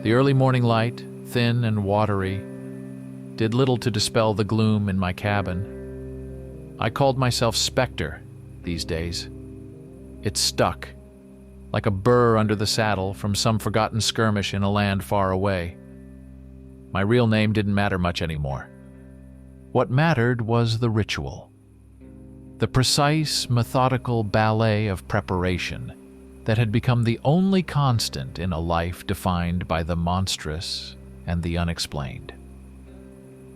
The early morning light, thin and watery, did little to dispel the gloom in my cabin. I called myself Spectre these days. It stuck, like a burr under the saddle from some forgotten skirmish in a land far away. My real name didn't matter much anymore. What mattered was the ritual. The precise, methodical ballet of preparation that had become the only constant in a life defined by the monstrous and the unexplained.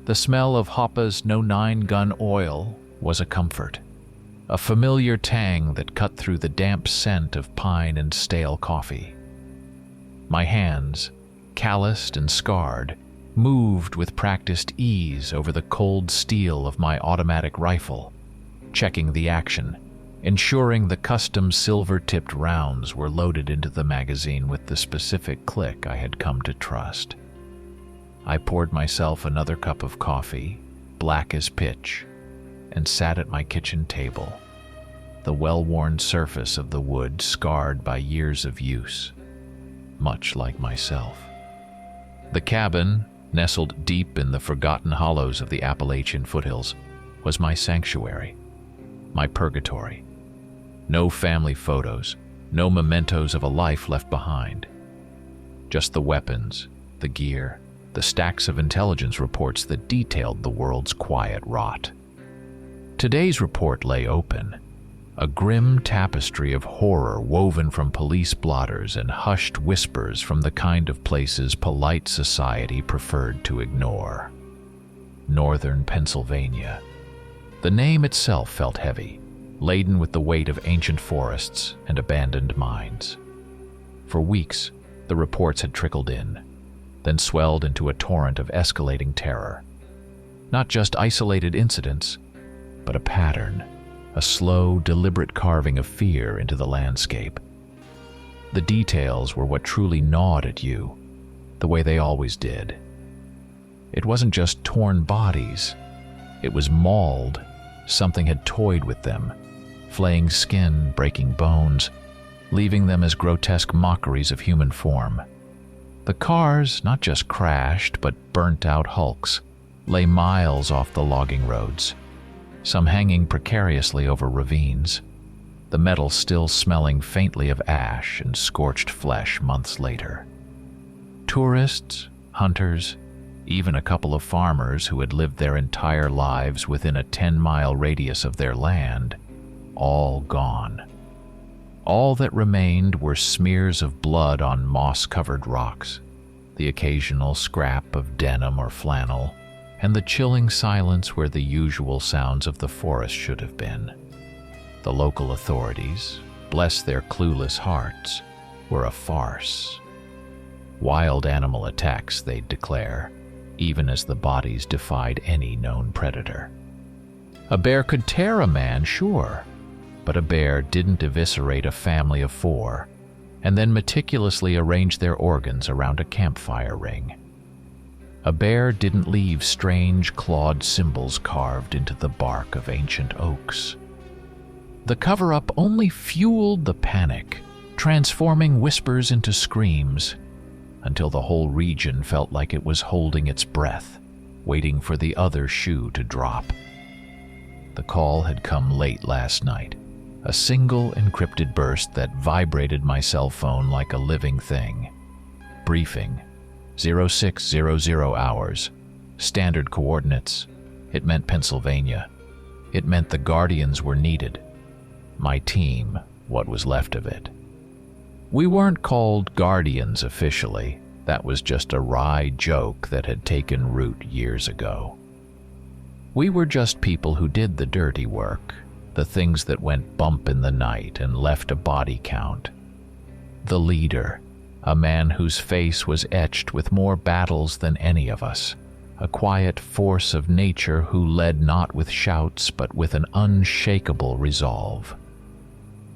The smell of Hoppa's No. 9 gun oil was a comfort, a familiar tang that cut through the damp scent of pine and stale coffee. My hands, calloused and scarred, moved with practiced ease over the cold steel of my automatic rifle, checking the action, ensuring the custom silver-tipped rounds were loaded into the magazine with the specific click I had come to trust. I poured myself another cup of coffee, black as pitch, and sat at my kitchen table, the well-worn surface of the wood scarred by years of use, much like myself. The cabin, nestled deep in the forgotten hollows of the Appalachian foothills, was my sanctuary, my purgatory. No family photos, no mementos of a life left behind. Just the weapons, the gear, the stacks of intelligence reports that detailed the world's quiet rot. Today's report lay open, a grim tapestry of horror woven from police blotters and hushed whispers from the kind of places polite society preferred to ignore. Northern Pennsylvania. The name itself felt heavy, laden with the weight of ancient forests and abandoned mines. For weeks, the reports had trickled in, then swelled into a torrent of escalating terror. Not just isolated incidents, but a pattern, a slow, deliberate carving of fear into the landscape. The details were what truly gnawed at you, the way they always did. It wasn't just torn bodies, it was mauled. Something had toyed with them, flaying skin, breaking bones, leaving them as grotesque mockeries of human form. The cars not just crashed, but burnt-out hulks, lay miles off the logging roads, some hanging precariously over ravines, the metal still smelling faintly of ash and scorched flesh months later. Tourists, hunters, even a couple of farmers who had lived their entire lives within a 10-mile radius of their land, all gone. All that remained were smears of blood on moss-covered rocks, the occasional scrap of denim or flannel, and the chilling silence where the usual sounds of the forest should have been. The local authorities, bless their clueless hearts, were a farce. Wild animal attacks, they'd declare, even as the bodies defied any known predator. A bear could tear a man, sure, but a bear didn't eviscerate a family of 4 and then meticulously arrange their organs around a campfire ring. A bear didn't leave strange clawed symbols carved into the bark of ancient oaks. The cover-up only fueled the panic, transforming whispers into screams, until the whole region felt like it was holding its breath, waiting for the other shoe to drop. The call had come late last night, a single encrypted burst that vibrated my cell phone like a living thing. Briefing, 0600 hours, standard coordinates. It meant Pennsylvania. It meant the Guardians were needed. My team, what was left of it. We weren't called Guardians officially. That was just a wry joke that had taken root years ago. We were just people who did the dirty work, the things that went bump in the night and left a body count. The leader, a man whose face was etched with more battles than any of us, a quiet force of nature who led not with shouts but with an unshakable resolve.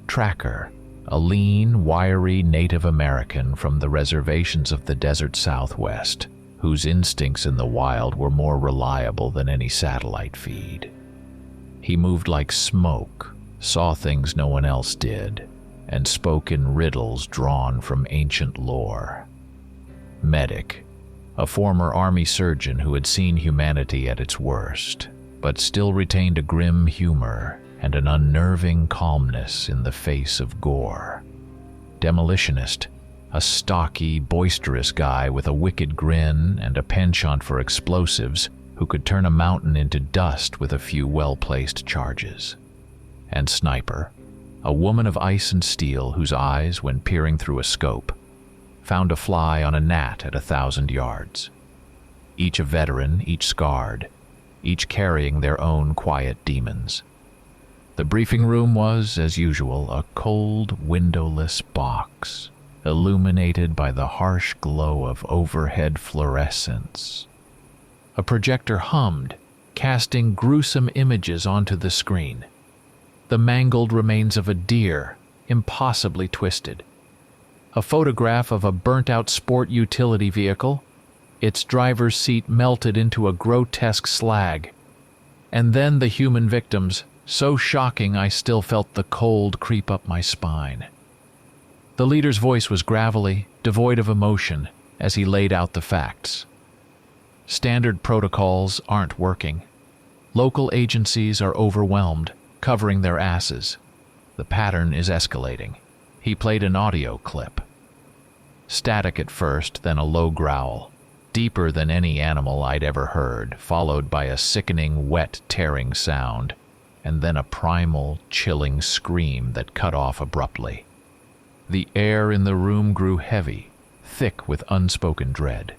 Tracker, a lean, wiry Native American from the reservations of the desert Southwest, whose instincts in the wild were more reliable than any satellite feed. He moved like smoke, saw things no one else did, and spoke in riddles drawn from ancient lore. Medic, a former army surgeon who had seen humanity at its worst, but still retained a grim humor and an unnerving calmness in the face of gore. Demolitionist, a stocky, boisterous guy with a wicked grin and a penchant for explosives who could turn a mountain into dust with a few well-placed charges. And Sniper, a woman of ice and steel whose eyes, when peering through a scope, found a fly on a gnat at 1,000 yards. Each a veteran, each scarred, each carrying their own quiet demons. The briefing room was, as usual, a cold, windowless box, illuminated by the harsh glow of overhead fluorescence. A projector hummed, casting gruesome images onto the screen. The mangled remains of a deer, impossibly twisted. A photograph of a burnt-out sport utility vehicle, its driver's seat melted into a grotesque slag. And then the human victims, so shocking I still felt the cold creep up my spine. The leader's voice was gravelly, devoid of emotion, as he laid out the facts. Standard protocols aren't working. Local agencies are overwhelmed, covering their asses. The pattern is escalating. He played an audio clip. Static at first, then a low growl, deeper than any animal I'd ever heard, followed by a sickening, wet, tearing sound, and then a primal, chilling scream that cut off abruptly. The air in the room grew heavy, thick with unspoken dread.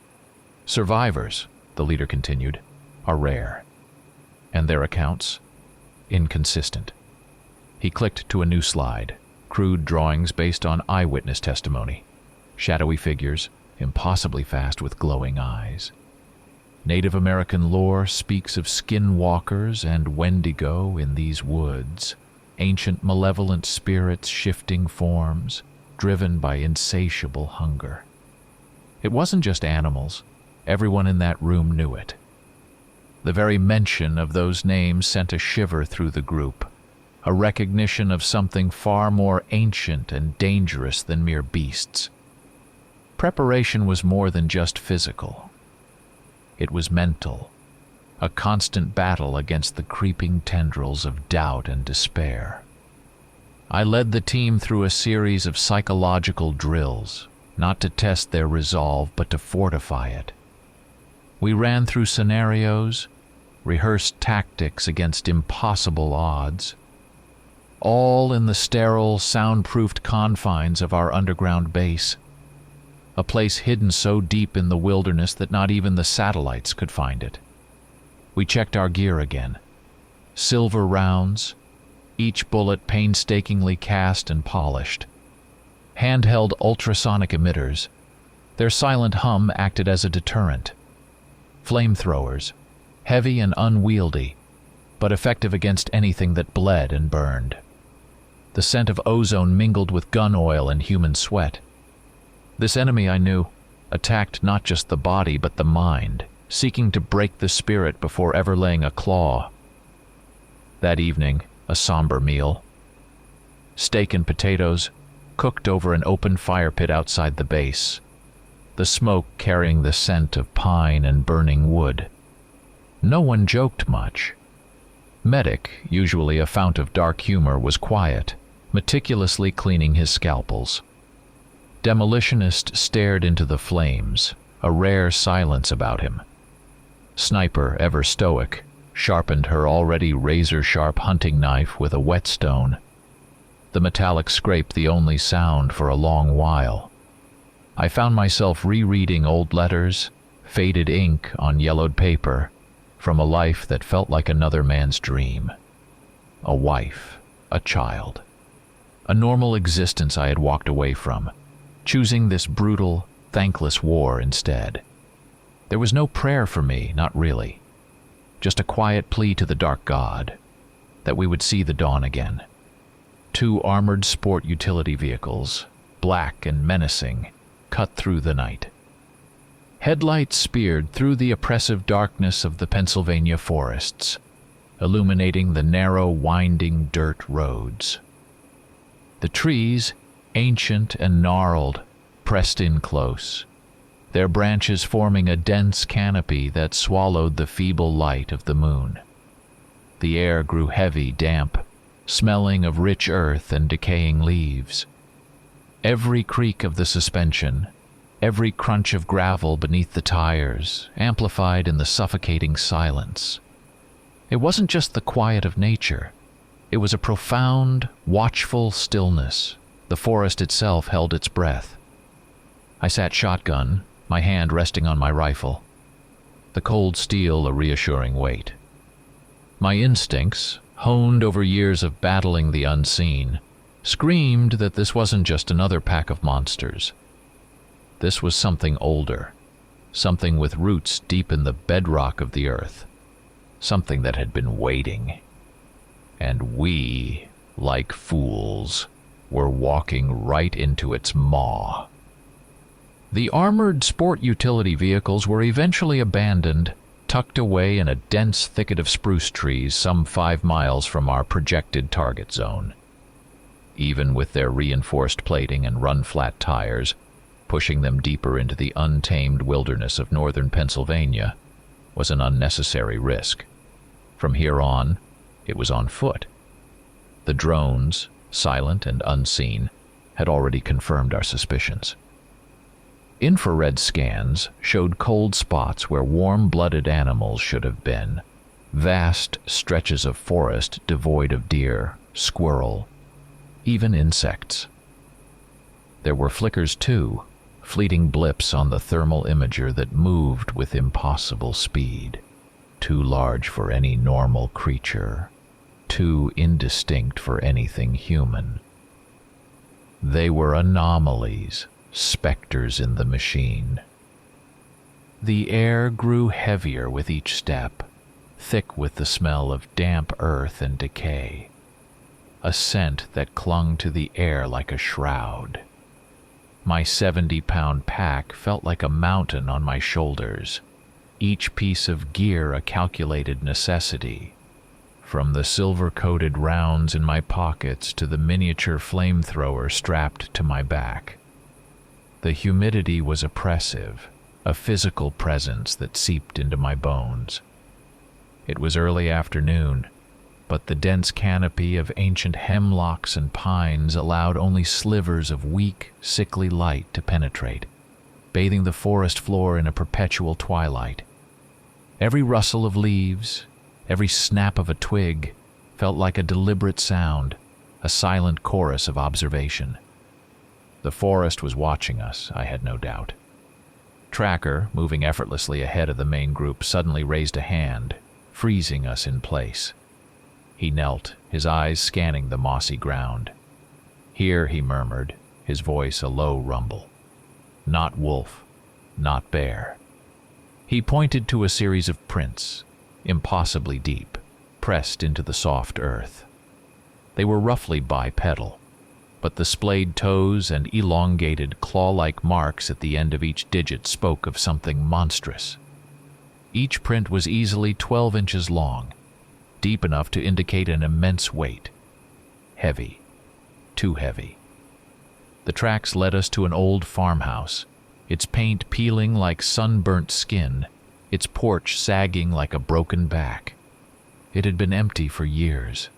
Survivors, the leader continued, are rare, and their accounts inconsistent. He clicked to a new slide, crude drawings based on eyewitness testimony, shadowy figures, impossibly fast with glowing eyes. Native American lore speaks of skinwalkers and wendigo in these woods, ancient malevolent spirits shifting forms, driven by insatiable hunger. It wasn't just animals. Everyone in that room knew it. The very mention of those names sent a shiver through the group, a recognition of something far more ancient and dangerous than mere beasts. Preparation was more than just physical. It was mental, a constant battle against the creeping tendrils of doubt and despair. I led the team through a series of psychological drills, not to test their resolve, but to fortify it. We ran through scenarios, rehearsed tactics against impossible odds, all in the sterile, soundproofed confines of our underground base, a place hidden so deep in the wilderness that not even the satellites could find it. We checked our gear again. Silver rounds, each bullet painstakingly cast and polished. Handheld ultrasonic emitters. Their silent hum acted as a deterrent. Flamethrowers, heavy and unwieldy, but effective against anything that bled and burned. The scent of ozone mingled with gun oil and human sweat. This enemy, I knew, attacked not just the body but the mind, seeking to break the spirit before ever laying a claw. That evening, a somber meal. Steak and potatoes, cooked over an open fire pit outside the base, the smoke carrying the scent of pine and burning wood. No one joked much. Medic, usually a fount of dark humor, was quiet, meticulously cleaning his scalpels. Demolitionist stared into the flames, a rare silence about him. Sniper, ever stoic, sharpened her already razor-sharp hunting knife with a whetstone. The metallic scrape the only sound for a long while. I found myself rereading old letters, faded ink on yellowed paper, from a life that felt like another man's dream. A wife, a child. A normal existence I had walked away from, choosing this brutal, thankless war instead. There was no prayer for me, not really. Just a quiet plea to the dark god, that we would see the dawn again. 2 armored sport utility vehicles, black and menacing, cut through the night. Headlights speared through the oppressive darkness of the Pennsylvania forests, illuminating the narrow, winding dirt roads. The trees, ancient and gnarled, pressed in close, their branches forming a dense canopy that swallowed the feeble light of the moon. The air grew heavy, damp, smelling of rich earth and decaying leaves. Every creak of the suspension, every crunch of gravel beneath the tires, amplified in the suffocating silence. It wasn't just the quiet of nature. It was a profound, watchful stillness. The forest itself held its breath. I sat shotgun, my hand resting on my rifle, the cold steel a reassuring weight. My instincts, honed over years of battling the unseen, screamed that this wasn't just another pack of monsters. This was something older, something with roots deep in the bedrock of the earth, something that had been waiting. And we, like fools, were walking right into its maw. The armored sport utility vehicles were eventually abandoned, tucked away in a dense thicket of spruce trees some 5 miles from our projected target zone. Even with their reinforced plating and run-flat tires, pushing them deeper into the untamed wilderness of northern Pennsylvania was an unnecessary risk. From here on, it was on foot. The drones, silent and unseen, had already confirmed our suspicions. Infrared scans showed cold spots where warm-blooded animals should have been, vast stretches of forest devoid of deer, squirrel, even insects. There were flickers too, fleeting blips on the thermal imager that moved with impossible speed, too large for any normal creature, too indistinct for anything human. They were anomalies, specters in the machine. The air grew heavier with each step, thick with the smell of damp earth and decay, a scent that clung to the air like a shroud. My 70-pound pack felt like a mountain on my shoulders, each piece of gear a calculated necessity, from the silver-coated rounds in my pockets to the miniature flamethrower strapped to my back. The humidity was oppressive, a physical presence that seeped into my bones. It was early afternoon, but the dense canopy of ancient hemlocks and pines allowed only slivers of weak, sickly light to penetrate, bathing the forest floor in a perpetual twilight. Every rustle of leaves, every snap of a twig, felt like a deliberate sound, a silent chorus of observation. The forest was watching us, I had no doubt. Tracker, moving effortlessly ahead of the main group, suddenly raised a hand, freezing us in place. He knelt, his eyes scanning the mossy ground. "Here," he murmured, his voice a low rumble. "Not wolf, not bear." He pointed to a series of prints, impossibly deep, pressed into the soft earth. They were roughly bipedal, but the splayed toes and elongated claw-like marks at the end of each digit spoke of something monstrous. Each print was easily 12 inches long, deep enough to indicate an immense weight. Heavy, too heavy. The tracks led us to an old farmhouse, its paint peeling like sunburnt skin, its porch sagging like a broken back. It had been empty for years,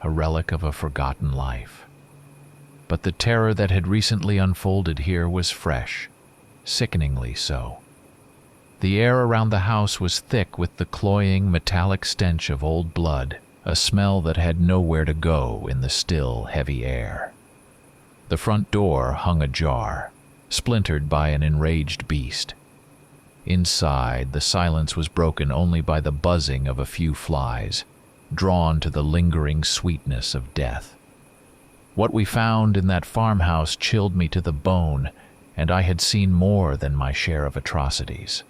a relic of a forgotten life. But the terror that had recently unfolded here was fresh, sickeningly so. The air around the house was thick with the cloying, metallic stench of old blood, a smell that had nowhere to go in the still, heavy air. The front door hung ajar, splintered by an enraged beast. Inside, the silence was broken only by the buzzing of a few flies, drawn to the lingering sweetness of death. What we found in that farmhouse chilled me to the bone, and I had seen more than my share of atrocities.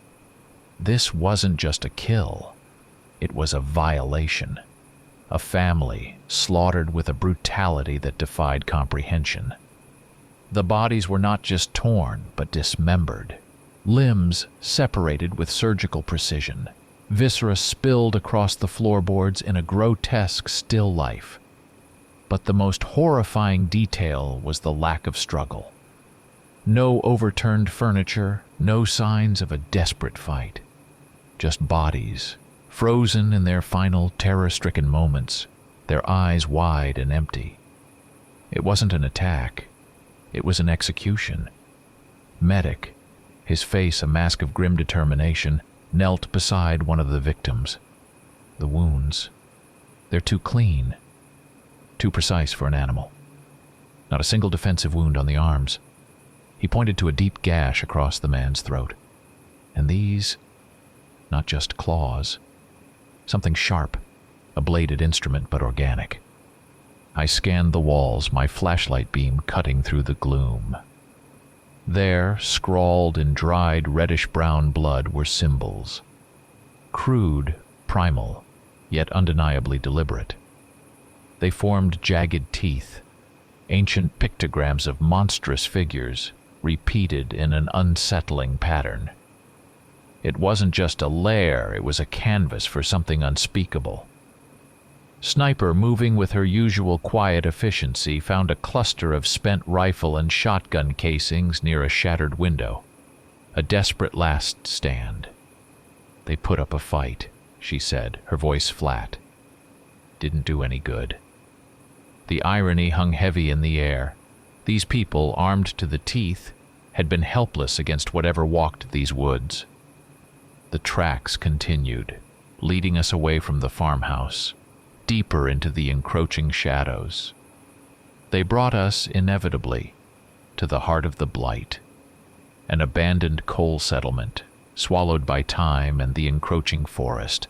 This wasn't just a kill, it was a violation. A family slaughtered with a brutality that defied comprehension. The bodies were not just torn, but dismembered. Limbs separated with surgical precision. Viscera spilled across the floorboards in a grotesque still life. But the most horrifying detail was the lack of struggle. No overturned furniture, no signs of a desperate fight. Just bodies, frozen in their final terror-stricken moments, their eyes wide and empty. It wasn't an attack. It was an execution. Medic, his face a mask of grim determination, knelt beside one of the victims. The wounds, they're too clean, too precise for an animal. Not a single defensive wound on the arms. He pointed to a deep gash across the man's throat. And these, not just claws, something sharp, a bladed instrument but organic. I scanned the walls, my flashlight beam cutting through the gloom. There, scrawled in dried reddish-brown blood, were symbols. Crude, primal, yet undeniably deliberate. They formed jagged teeth, ancient pictograms of monstrous figures, repeated in an unsettling pattern. It wasn't just a lair, it was a canvas for something unspeakable. Sniper, moving with her usual quiet efficiency, found a cluster of spent rifle and shotgun casings near a shattered window. A desperate last stand. They put up a fight, she said, her voice flat. Didn't do any good. The irony hung heavy in the air. These people, armed to the teeth, had been helpless against whatever walked these woods. The tracks continued, leading us away from the farmhouse, deeper into the encroaching shadows. They brought us, inevitably, to the heart of the blight, an abandoned coal settlement, swallowed by time and the encroaching forest.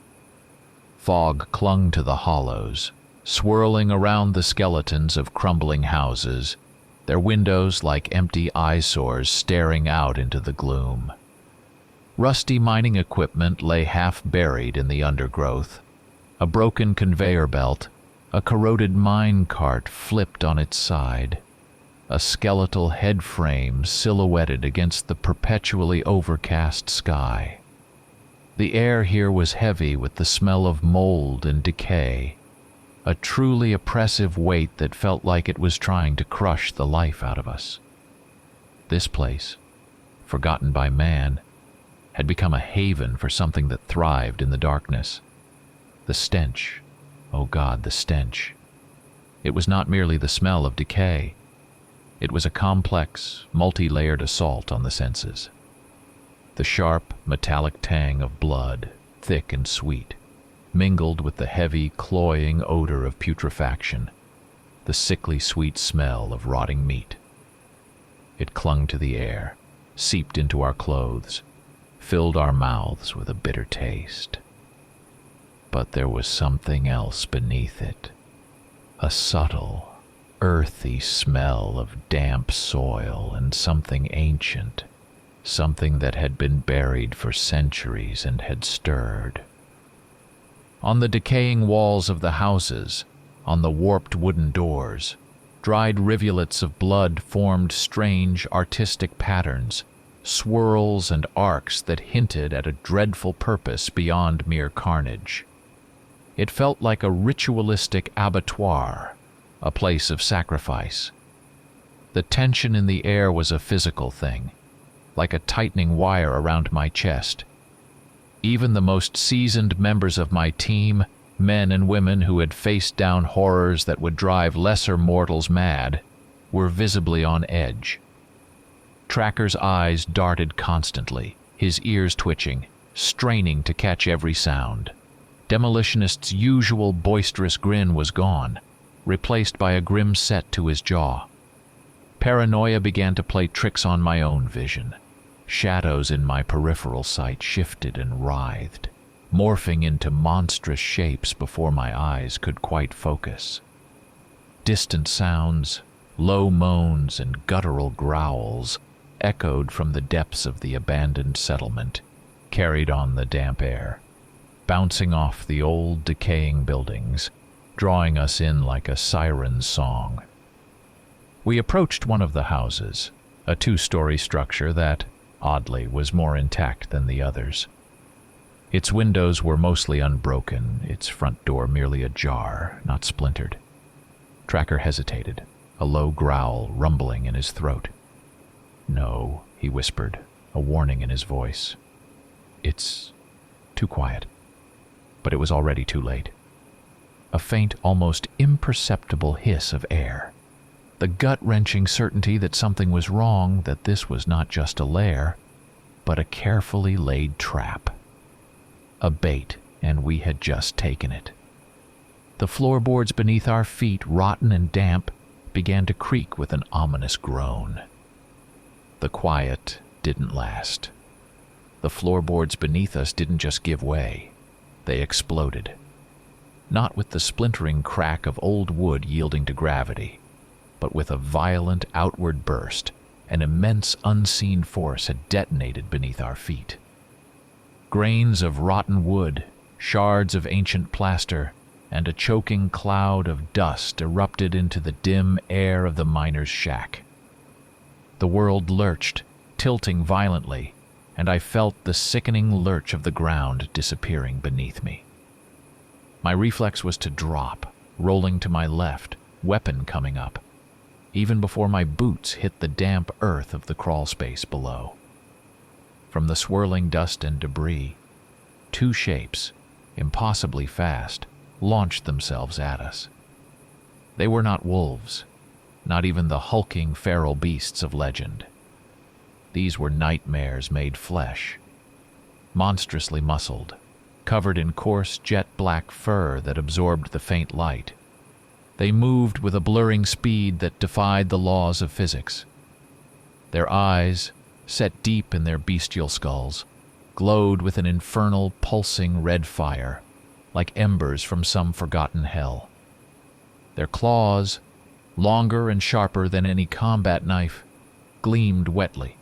Fog clung to the hollows, swirling around the skeletons of crumbling houses, their windows like empty eyesores staring out into the gloom. Rusty mining equipment lay half buried in the undergrowth. A broken conveyor belt, a corroded mine cart flipped on its side, a skeletal head frame silhouetted against the perpetually overcast sky. The air here was heavy with the smell of mold and decay, a truly oppressive weight that felt like it was trying to crush the life out of us. This place, forgotten by man, had become a haven for something that thrived in the darkness. The stench, oh God, the stench. It was not merely the smell of decay. It was a complex, multi-layered assault on the senses. The sharp, metallic tang of blood, thick and sweet, mingled with the heavy, cloying odor of putrefaction, the sickly sweet smell of rotting meat. It clung to the air, seeped into our clothes, filled our mouths with a bitter taste. But there was something else beneath it, a subtle, earthy smell of damp soil and something ancient, something that had been buried for centuries and had stirred. On the decaying walls of the houses, on the warped wooden doors, dried rivulets of blood formed strange, artistic patterns, swirls and arcs that hinted at a dreadful purpose beyond mere carnage. It felt like a ritualistic abattoir, a place of sacrifice. The tension in the air was a physical thing, like a tightening wire around my chest. Even the most seasoned members of my team, men and women who had faced down horrors that would drive lesser mortals mad, were visibly on edge. Tracker's eyes darted constantly, his ears twitching, straining to catch every sound. Demolitionist's usual boisterous grin was gone, replaced by a grim set to his jaw. Paranoia began to play tricks on my own vision. Shadows in my peripheral sight shifted and writhed, morphing into monstrous shapes before my eyes could quite focus. Distant sounds, low moans and guttural growls echoed from the depths of the abandoned settlement, carried on the damp air, bouncing off the old decaying buildings, drawing us in like a siren's song. We approached one of the houses, a two-story structure that, oddly, was more intact than the others. Its windows were mostly unbroken, its front door merely ajar, not splintered. Tracker hesitated, a low growl rumbling in his throat. "No," he whispered, a warning in his voice. "It's too quiet." But it was already too late. A faint, almost imperceptible hiss of air. The gut-wrenching certainty that something was wrong, that this was not just a lair, but a carefully laid trap. A bait, and we had just taken it. The floorboards beneath our feet, rotten and damp, began to creak with an ominous groan. The quiet didn't last. The floorboards beneath us didn't just give way. They exploded. Not with the splintering crack of old wood yielding to gravity, but with a violent outward burst. An immense unseen force had detonated beneath our feet. Grains of rotten wood, shards of ancient plaster, and a choking cloud of dust erupted into the dim air of the miner's shack. The world lurched, tilting violently, and I felt the sickening lurch of the ground disappearing beneath me. My reflex was to drop, rolling to my left, weapon coming up, even before my boots hit the damp earth of the crawl space below. From the swirling dust and debris, two shapes, impossibly fast, launched themselves at us. They were not wolves, not even the hulking feral beasts of legend. These were nightmares made flesh, monstrously muscled, covered in coarse jet-black fur that absorbed the faint light. They moved with a blurring speed that defied the laws of physics. Their eyes, set deep in their bestial skulls, glowed with an infernal, pulsing red fire, like embers from some forgotten hell. Their claws, longer and sharper than any combat knife, gleamed wetly,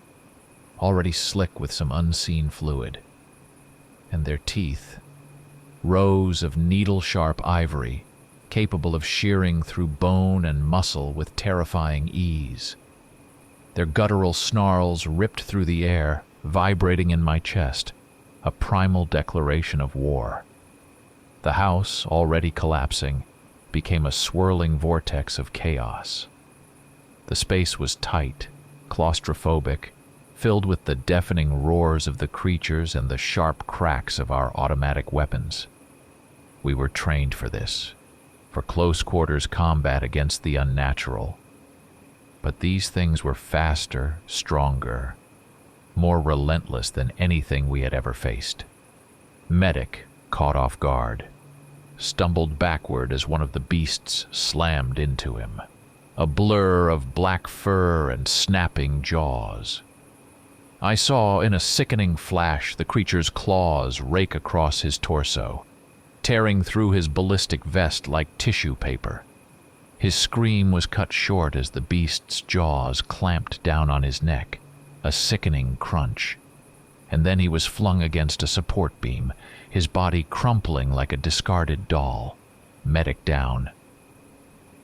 already slick with some unseen fluid. And their teeth, rows of needle-sharp ivory, capable of shearing through bone and muscle with terrifying ease. Their guttural snarls ripped through the air, vibrating in my chest, a primal declaration of war. The house, already collapsing, became a swirling vortex of chaos. The space was tight, claustrophobic, filled with the deafening roars of the creatures and the sharp cracks of our automatic weapons. We were trained for this, for close-quarters combat against the unnatural. But these things were faster, stronger, more relentless than anything we had ever faced. Medic, caught off guard, stumbled backward as one of the beasts slammed into him, a blur of black fur and snapping jaws. I saw in a sickening flash the creature's claws rake across his torso, tearing through his ballistic vest like tissue paper. His scream was cut short as the beast's jaws clamped down on his neck, a sickening crunch. And then he was flung against a support beam, his body crumpling like a discarded doll. Medic down.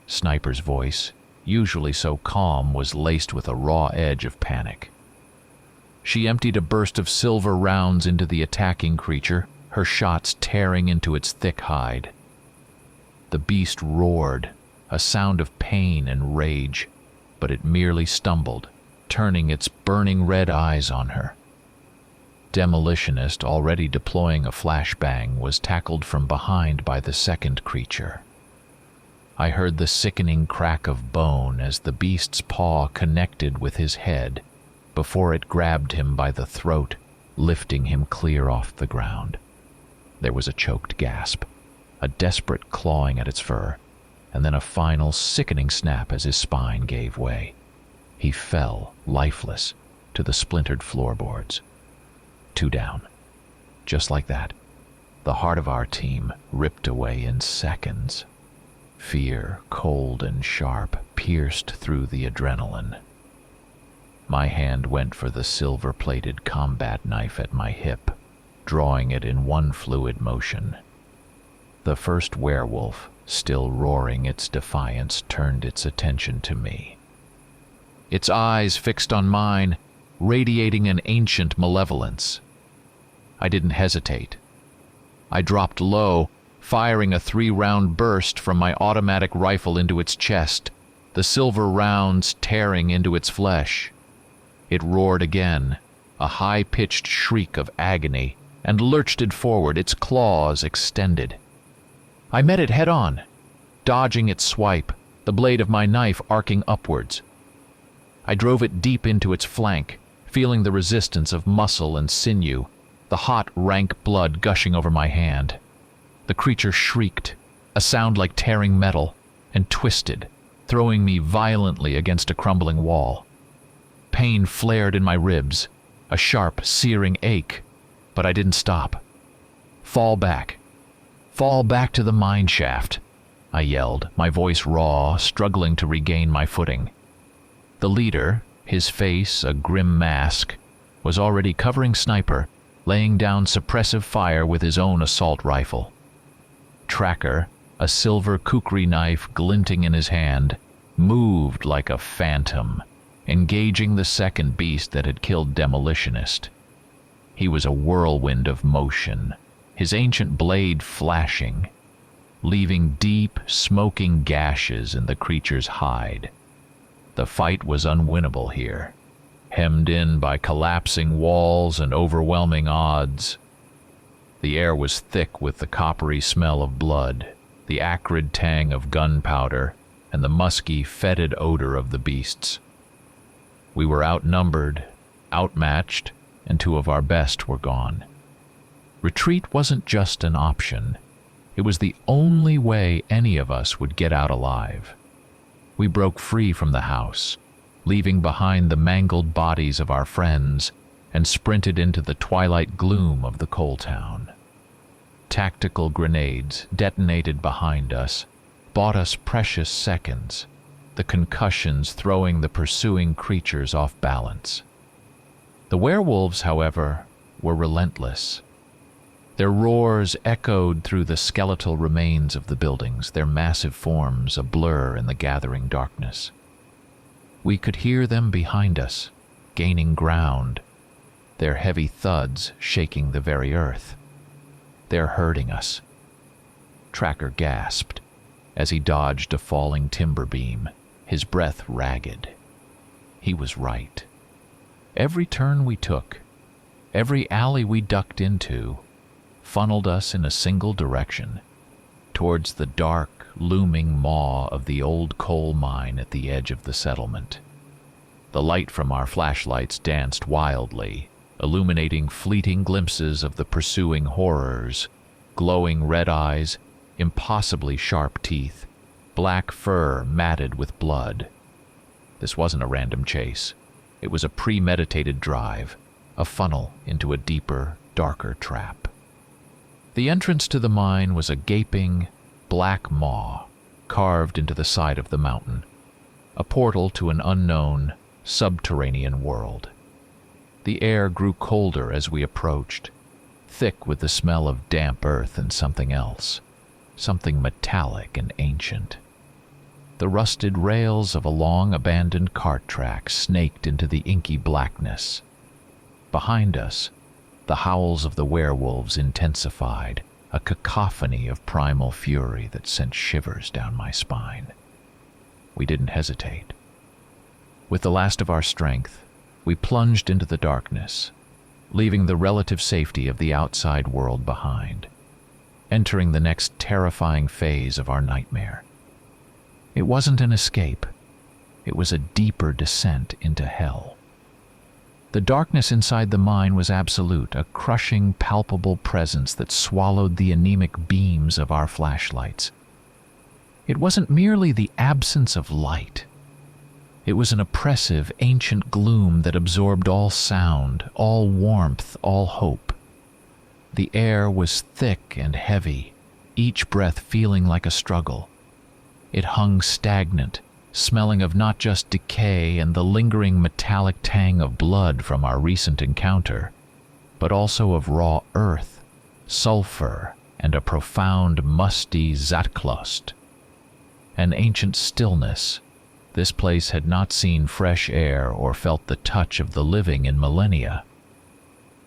Sniper's voice, usually so calm, was laced with a raw edge of panic. She emptied a burst of silver rounds into the attacking creature, her shots tearing into its thick hide. The beast roared, a sound of pain and rage, but it merely stumbled, turning its burning red eyes on her. Demolitionist, already deploying a flashbang, was tackled from behind by the second creature. I heard the sickening crack of bone as the beast's paw connected with his head before it grabbed him by the throat, lifting him clear off the ground. There was a choked gasp, a desperate clawing at its fur, and then a final sickening snap as his spine gave way. He fell, lifeless, to the splintered floorboards. 2 down. Just like that, the heart of our team ripped away in seconds. Fear, cold and sharp, pierced through the adrenaline. My hand went for the silver-plated combat knife at my hip, drawing it in one fluid motion. The first werewolf, still roaring its defiance, turned its attention to me. Its eyes fixed on mine, radiating an ancient malevolence. I didn't hesitate. I dropped low, firing a 3-round burst from my automatic rifle into its chest, the silver rounds tearing into its flesh. It roared again, a high-pitched shriek of agony, and lurched it forward, its claws extended. I met it head-on, dodging its swipe, the blade of my knife arcing upwards. I drove it deep into its flank, feeling the resistance of muscle and sinew, the hot, rank blood gushing over my hand. The creature shrieked, a sound like tearing metal, and twisted, throwing me violently against a crumbling wall. Pain flared in my ribs, a sharp, searing ache, but I didn't stop. Fall back to the mine shaft, I yelled, my voice raw, struggling to regain my footing. The leader, his face a grim mask, was already covering Sniper, laying down suppressive fire with his own assault rifle. Tracker, a silver kukri knife glinting in his hand, moved like a phantom, engaging the second beast that had killed Demolitionist. He was a whirlwind of motion, his ancient blade flashing, leaving deep, smoking gashes in the creature's hide. The fight was unwinnable here, hemmed in by collapsing walls and overwhelming odds. The air was thick with the coppery smell of blood, the acrid tang of gunpowder, and the musky, fetid odor of the beasts. We were outnumbered, outmatched, and two of our best were gone. Retreat wasn't just an option. It was the only way any of us would get out alive. We broke free from the house, leaving behind the mangled bodies of our friends, and sprinted into the twilight gloom of the coal town. Tactical grenades, detonated behind us, bought us precious seconds, the concussions throwing the pursuing creatures off balance. The werewolves, however, were relentless. Their roars echoed through the skeletal remains of the buildings, their massive forms a blur in the gathering darkness. We could hear them behind us, gaining ground, their heavy thuds shaking the very earth. They're hurting us. Tracker gasped as he dodged a falling timber beam, his breath ragged. He was right. Every turn we took, every alley we ducked into, funneled us in a single direction, towards the dark, looming maw of the old coal mine at the edge of the settlement. The light from our flashlights danced wildly, illuminating fleeting glimpses of the pursuing horrors, glowing red eyes, impossibly sharp teeth, black fur matted with blood. This wasn't a random chase. It was a premeditated drive, a funnel into a deeper, darker trap. The entrance to the mine was a gaping, black maw carved into the side of the mountain, a portal to an unknown, subterranean world. The air grew colder as we approached, thick with the smell of damp earth and something else, something metallic and ancient. The rusted rails of a long-abandoned cart track snaked into the inky blackness. Behind us, the howls of the werewolves intensified, a cacophony of primal fury that sent shivers down my spine. We didn't hesitate. With the last of our strength, we plunged into the darkness, leaving the relative safety of the outside world behind, entering the next terrifying phase of our nightmare. It wasn't an escape. It was a deeper descent into hell. The darkness inside the mine was absolute, a crushing, palpable presence that swallowed the anemic beams of our flashlights. It wasn't merely the absence of light. It was an oppressive, ancient gloom that absorbed all sound, all warmth, all hope. The air was thick and heavy, each breath feeling like a struggle. It hung stagnant, smelling of not just decay and the lingering metallic tang of blood from our recent encounter, but also of raw earth, sulfur, and a profound, musty Zatklost. An ancient stillness. This place had not seen fresh air or felt the touch of the living in millennia.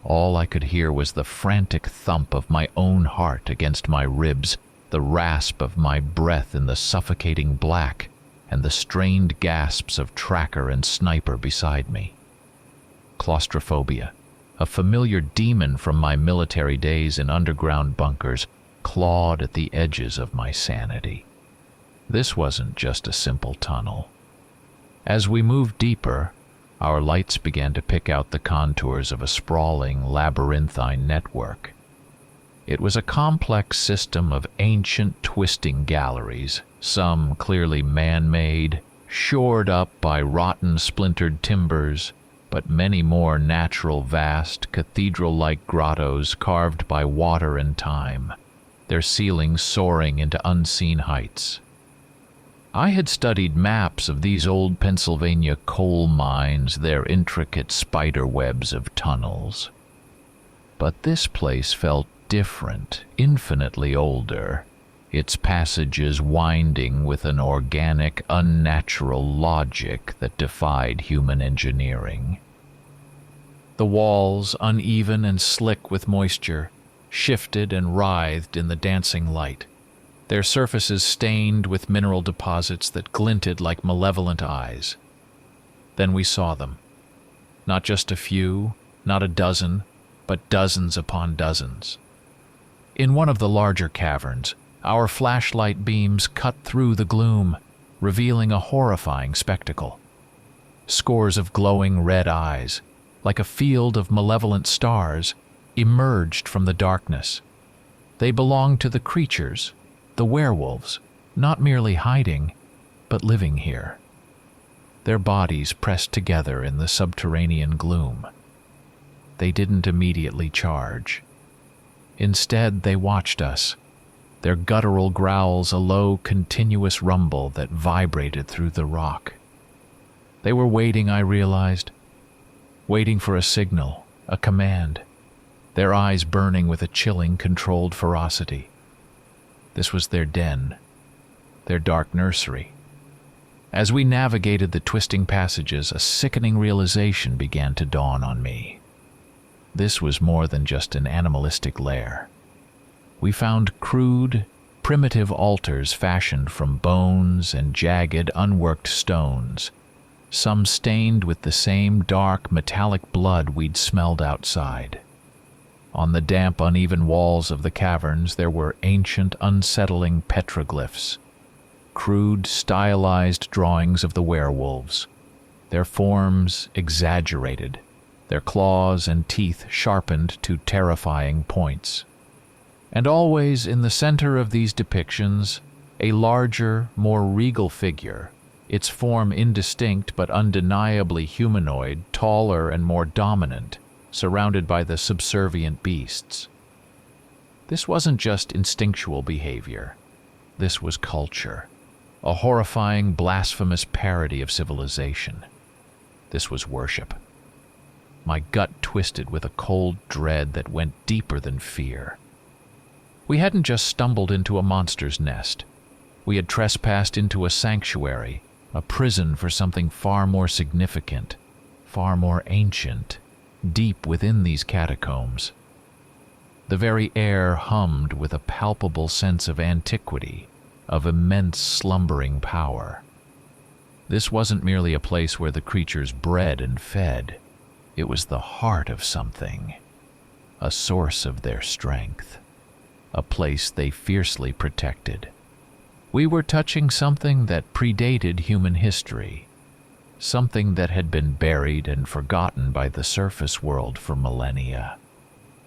All I could hear was the frantic thump of my own heart against my ribs, the rasp of my breath in the suffocating black, and the strained gasps of Tracker and Sniper beside me. claustrophobia, a familiar demon from my military days in underground bunkers, clawed at the edges of my sanity. This wasn't just a simple tunnel. As we moved deeper, our lights began to pick out the contours of a sprawling, labyrinthine network. It was a complex system of ancient twisting galleries, some clearly man-made, shored up by rotten, splintered timbers, but many more natural, vast, cathedral-like grottos carved by water and time, their ceilings soaring into unseen heights. I had studied maps of these old Pennsylvania coal mines, their intricate spider webs of tunnels. But this place felt different, infinitely older, its passages winding with an organic, unnatural logic that defied human engineering. The walls, uneven and slick with moisture, shifted and writhed in the dancing light, their surfaces stained with mineral deposits that glinted like malevolent eyes. Then we saw them. Not just a few, not a dozen, but dozens upon dozens. In one of the larger caverns, our flashlight beams cut through the gloom, revealing a horrifying spectacle. Scores of glowing red eyes, like a field of malevolent stars, emerged from the darkness. They belonged to the creatures, the werewolves, not merely hiding, but living here. Their bodies pressed together in the subterranean gloom. They didn't immediately charge. Instead, they watched us, their guttural growls a low, continuous rumble that vibrated through the rock. They were waiting, I realized, waiting for a signal, a command, their eyes burning with a chilling, controlled ferocity. This was their den, their dark nursery. As we navigated the twisting passages, a sickening realization began to dawn on me. This was more than just an animalistic lair. We found crude, primitive altars fashioned from bones and jagged, unworked stones, some stained with the same dark, metallic blood we'd smelled outside. On the damp, uneven walls of the caverns there were ancient, unsettling petroglyphs, crude, stylized drawings of the werewolves, their forms exaggerated, their claws and teeth sharpened to terrifying points. And always in the center of these depictions, a larger, more regal figure, its form indistinct but undeniably humanoid, taller and more dominant, surrounded by the subservient beasts. This wasn't just instinctual behavior. This was culture, a horrifying, blasphemous parody of civilization. This was worship. My gut twisted with a cold dread that went deeper than fear. We hadn't just stumbled into a monster's nest. We had trespassed into a sanctuary, a prison for something far more significant, far more ancient, deep within these catacombs. The very air hummed with a palpable sense of antiquity, of immense slumbering power. This wasn't merely a place where the creatures bred and fed. It was the heart of something, a source of their strength, a place they fiercely protected. We were touching something that predated human history, something that had been buried and forgotten by the surface world for millennia.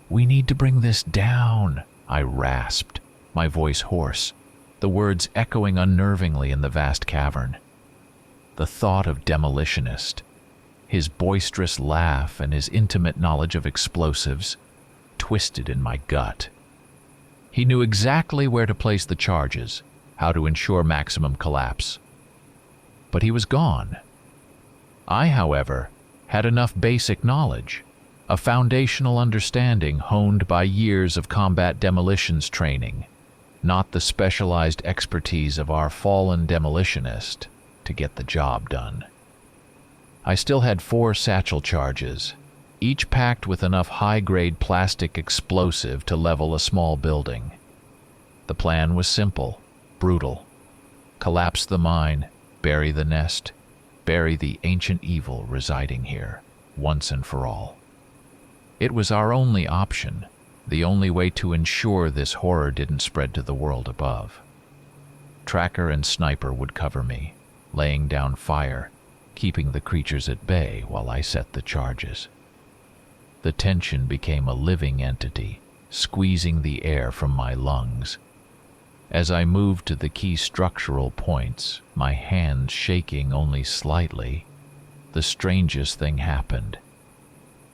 "We need to bring this down," I rasped, my voice hoarse, the words echoing unnervingly in the vast cavern. The thought of demolitionist, his boisterous laugh and his intimate knowledge of explosives, twisted in my gut. He knew exactly where to place the charges, how to ensure maximum collapse. But he was gone. I, however, had enough basic knowledge, a foundational understanding honed by years of combat demolitions training, not the specialized expertise of our fallen demolitionist, to get the job done. I still had 4 satchel charges, each packed with enough high-grade plastic explosive to level a small building. The plan was simple, brutal. Collapse the mine, bury the nest, bury the ancient evil residing here. once and for all. It was our only option, the only way to ensure this horror didn't spread to the world above. Tracker and sniper would cover me, laying down fire, keeping the creatures at bay while I set the charges. The tension became a living entity, squeezing the air from my lungs. As I moved to the key structural points, my hands shaking only slightly, the strangest thing happened.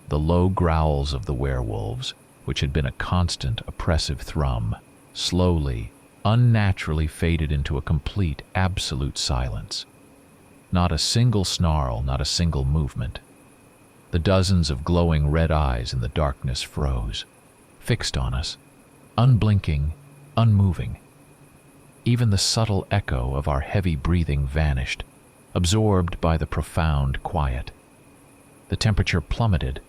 The low growls of the werewolves, which had been a constant, oppressive thrum, slowly, unnaturally faded into a complete, absolute silence. Not a single snarl, not a single movement. The dozens of glowing red eyes in the darkness froze, fixed on us, unblinking, unmoving. Even the subtle echo of our heavy breathing vanished, absorbed by the profound quiet. The temperature plummeted,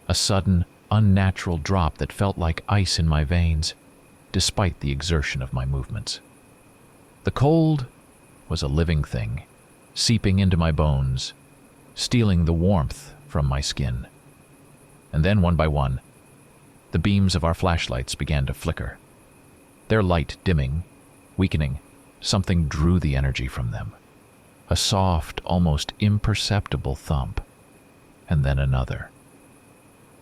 a sudden, unnatural drop that felt like ice in my veins, despite the exertion of my movements. The cold was a living thing, seeping into my bones, stealing the warmth from my skin. And then, one by one, the beams of our flashlights began to flicker. Their light dimming, weakening, something drew the energy from them. A soft, almost imperceptible thump, and then another.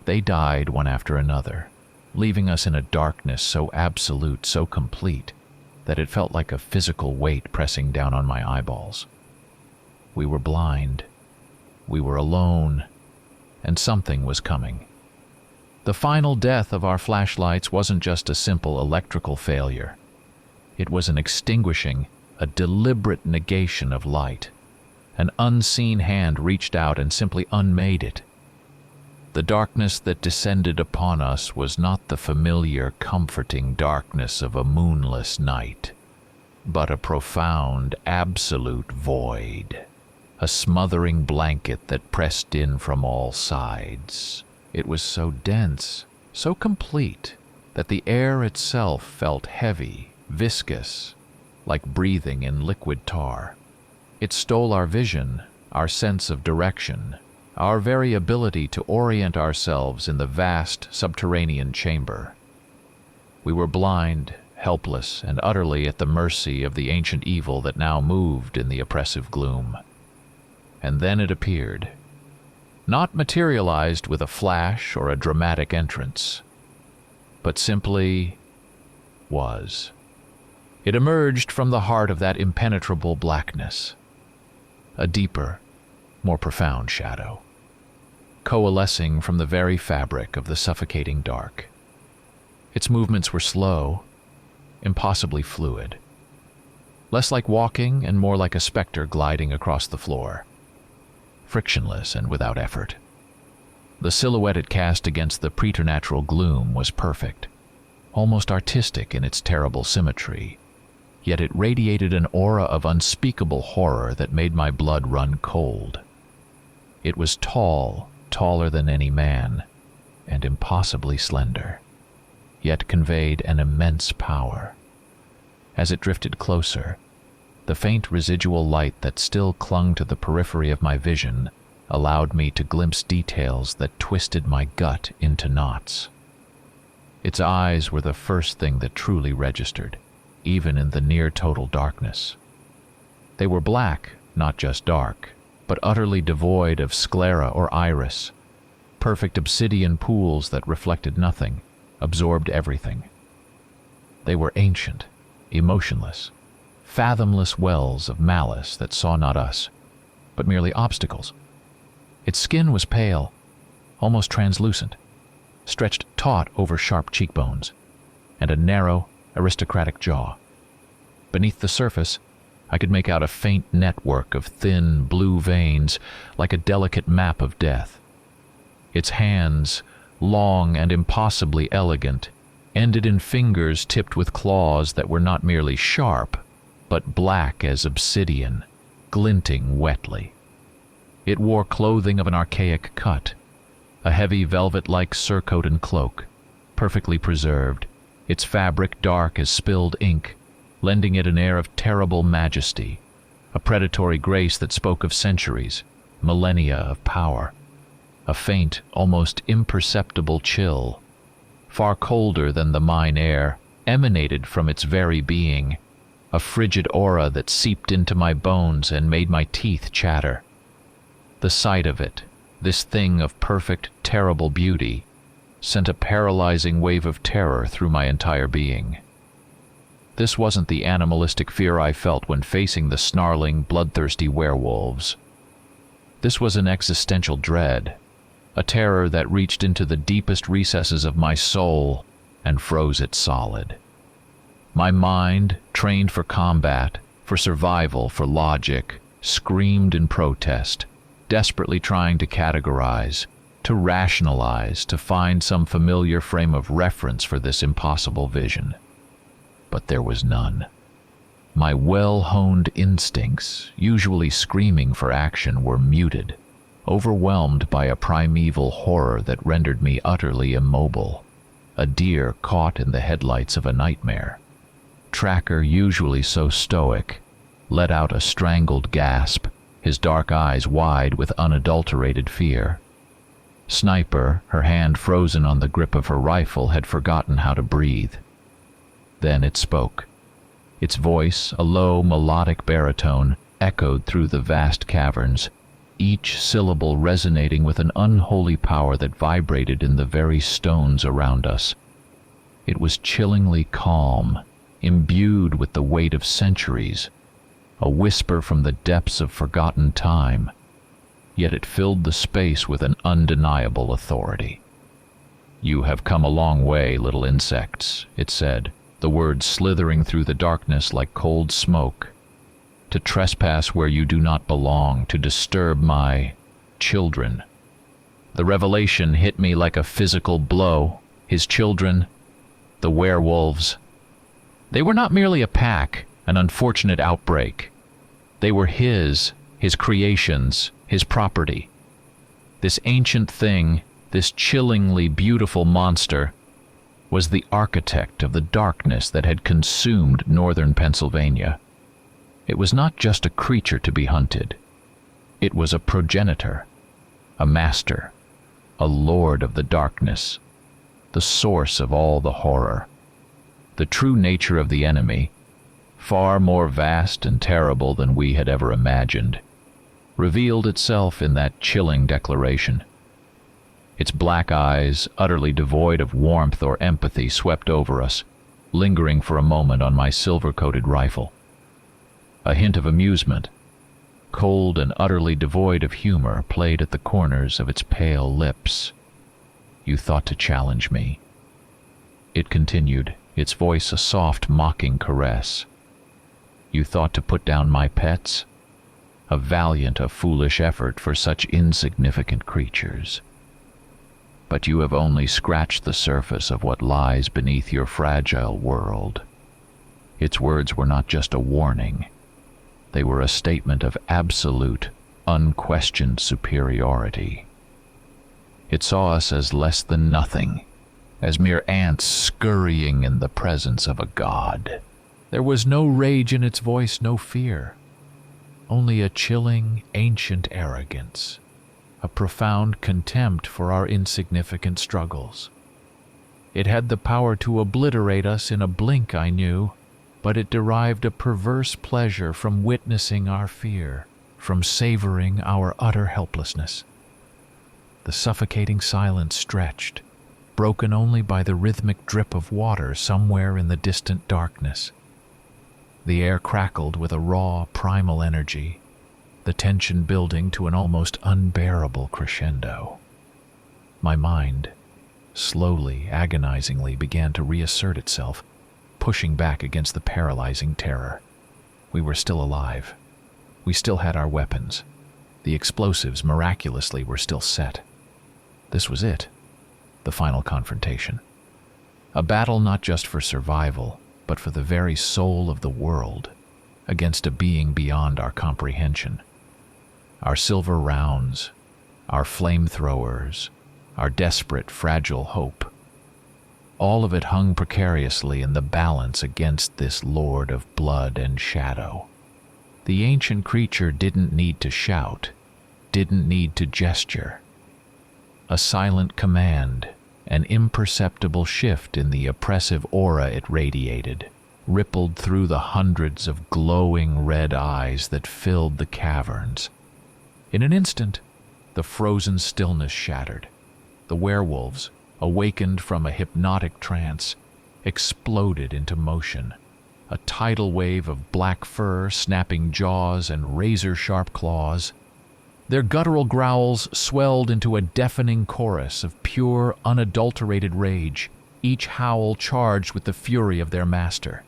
They died one after another, leaving us in a darkness so absolute, so complete, that it felt like a physical weight pressing down on my eyeballs. We were blind. We were alone, and something was coming. The final death of our flashlights wasn't just a simple electrical failure. It was an extinguishing, a deliberate negation of light. An unseen hand reached out and simply unmade it. The darkness that descended upon us was not the familiar, comforting darkness of a moonless night, but a profound, absolute void. A smothering blanket that pressed in from all sides. It was so dense, so complete, that the air itself felt heavy, viscous, like breathing in liquid tar. It stole our vision, our sense of direction, our very ability to orient ourselves in the vast subterranean chamber. We were blind, helpless, and utterly at the mercy of the ancient evil that now moved in the oppressive gloom. And then it appeared, not materialized with a flash or a dramatic entrance, but simply was. It emerged from the heart of that impenetrable blackness, a deeper, more profound shadow, coalescing from the very fabric of the suffocating dark. Its movements were slow, impossibly fluid, less like walking and more like a specter gliding across the floor, frictionless and without effort. The silhouette it cast against the preternatural gloom was perfect, almost artistic in its terrible symmetry, yet it radiated an aura of unspeakable horror that made my blood run cold. It was tall, taller than any man, and impossibly slender, yet conveyed an immense power. As it drifted closer, the faint residual light that still clung to the periphery of my vision allowed me to glimpse details that twisted my gut into knots. Its eyes were the first thing that truly registered, even in the near-total darkness. They were black, not just dark, but utterly devoid of sclera or iris, perfect obsidian pools that reflected nothing, absorbed everything. They were ancient, emotionless, fathomless wells of malice that saw not us, but merely obstacles. Its skin was pale, almost translucent, stretched taut over sharp cheekbones, and a narrow, aristocratic jaw. Beneath the surface, I could make out a faint network of thin, blue veins, like a delicate map of death. Its hands, long and impossibly elegant, ended in fingers tipped with claws that were not merely sharp, but black as obsidian, glinting wetly. It wore clothing of an archaic cut, a heavy velvet-like surcoat and cloak, perfectly preserved, its fabric dark as spilled ink, lending it an air of terrible majesty, a predatory grace that spoke of centuries, millennia of power. A faint, almost imperceptible chill, far colder than the mine air, emanated from its very being, a frigid aura that seeped into my bones and made my teeth chatter. The sight of it, this thing of perfect, terrible beauty, sent a paralyzing wave of terror through my entire being. This wasn't the animalistic fear I felt when facing the snarling, bloodthirsty werewolves. This was an existential dread, a terror that reached into the deepest recesses of my soul and froze it solid. My mind, trained for combat, for survival, for logic, screamed in protest, desperately trying to categorize, to rationalize, to find some familiar frame of reference for this impossible vision. But there was none. My well-honed instincts, usually screaming for action, were muted, overwhelmed by a primeval horror that rendered me utterly immobile, a deer caught in the headlights of a nightmare. Tracker, usually so stoic, let out a strangled gasp, his dark eyes wide with unadulterated fear. Sniper, her hand frozen on the grip of her rifle, had forgotten how to breathe. Then it spoke. Its voice, a low, melodic baritone, echoed through the vast caverns, each syllable resonating with an unholy power that vibrated in the very stones around us. It was chillingly calm, imbued with the weight of centuries, a whisper from the depths of forgotten time, yet it filled the space with an undeniable authority. "You have come a long way, little insects," it said, the words slithering through the darkness like cold smoke. "To trespass where you do not belong, to disturb my children." The revelation hit me like a physical blow. His children, the werewolves. They were not merely a pack, an unfortunate outbreak. They were his creations, his property. This ancient thing, this chillingly beautiful monster, was the architect of the darkness that had consumed northern Pennsylvania. It was not just a creature to be hunted. It was a progenitor, a master, a lord of the darkness, the source of all the horror. The true nature of the enemy, far more vast and terrible than we had ever imagined, revealed itself in that chilling declaration. Its black eyes, utterly devoid of warmth or empathy, swept over us, lingering for a moment on my silver-coated rifle. A hint of amusement, cold and utterly devoid of humor, played at the corners of its pale lips. "You thought to challenge me," it continued, its voice a soft, mocking caress. "You thought to put down my pets? A valiant, a foolish effort for such insignificant creatures. But you have only scratched the surface of what lies beneath your fragile world." Its words were not just a warning. They were a statement of absolute, unquestioned superiority. It saw us as less than nothing, as mere ants scurrying in the presence of a god. There was no rage in its voice, no fear, only a chilling, ancient arrogance, a profound contempt for our insignificant struggles. It had the power to obliterate us in a blink, I knew, but it derived a perverse pleasure from witnessing our fear, from savoring our utter helplessness. The suffocating silence stretched, broken only by the rhythmic drip of water somewhere in the distant darkness. The air crackled with a raw, primal energy, the tension building to an almost unbearable crescendo. My mind, slowly, agonizingly, began to reassert itself, pushing back against the paralyzing terror. We were still alive. We still had our weapons. The explosives, miraculously, were still set. This was it, the final confrontation. A battle not just for survival, but for the very soul of the world, against a being beyond our comprehension. Our silver rounds, our flamethrowers, our desperate, fragile hope, all of it hung precariously in the balance against this lord of blood and shadow. The ancient creature didn't need to shout, didn't need to gesture. A silent command, an imperceptible shift in the oppressive aura it radiated, rippled through the hundreds of glowing red eyes that filled the caverns. In an instant, the frozen stillness shattered. The werewolves, awakened from a hypnotic trance, exploded into motion. A tidal wave of black fur, snapping jaws, and razor-sharp claws. Their guttural growls swelled into a deafening chorus of pure, unadulterated rage, each howl charged with the fury of their master.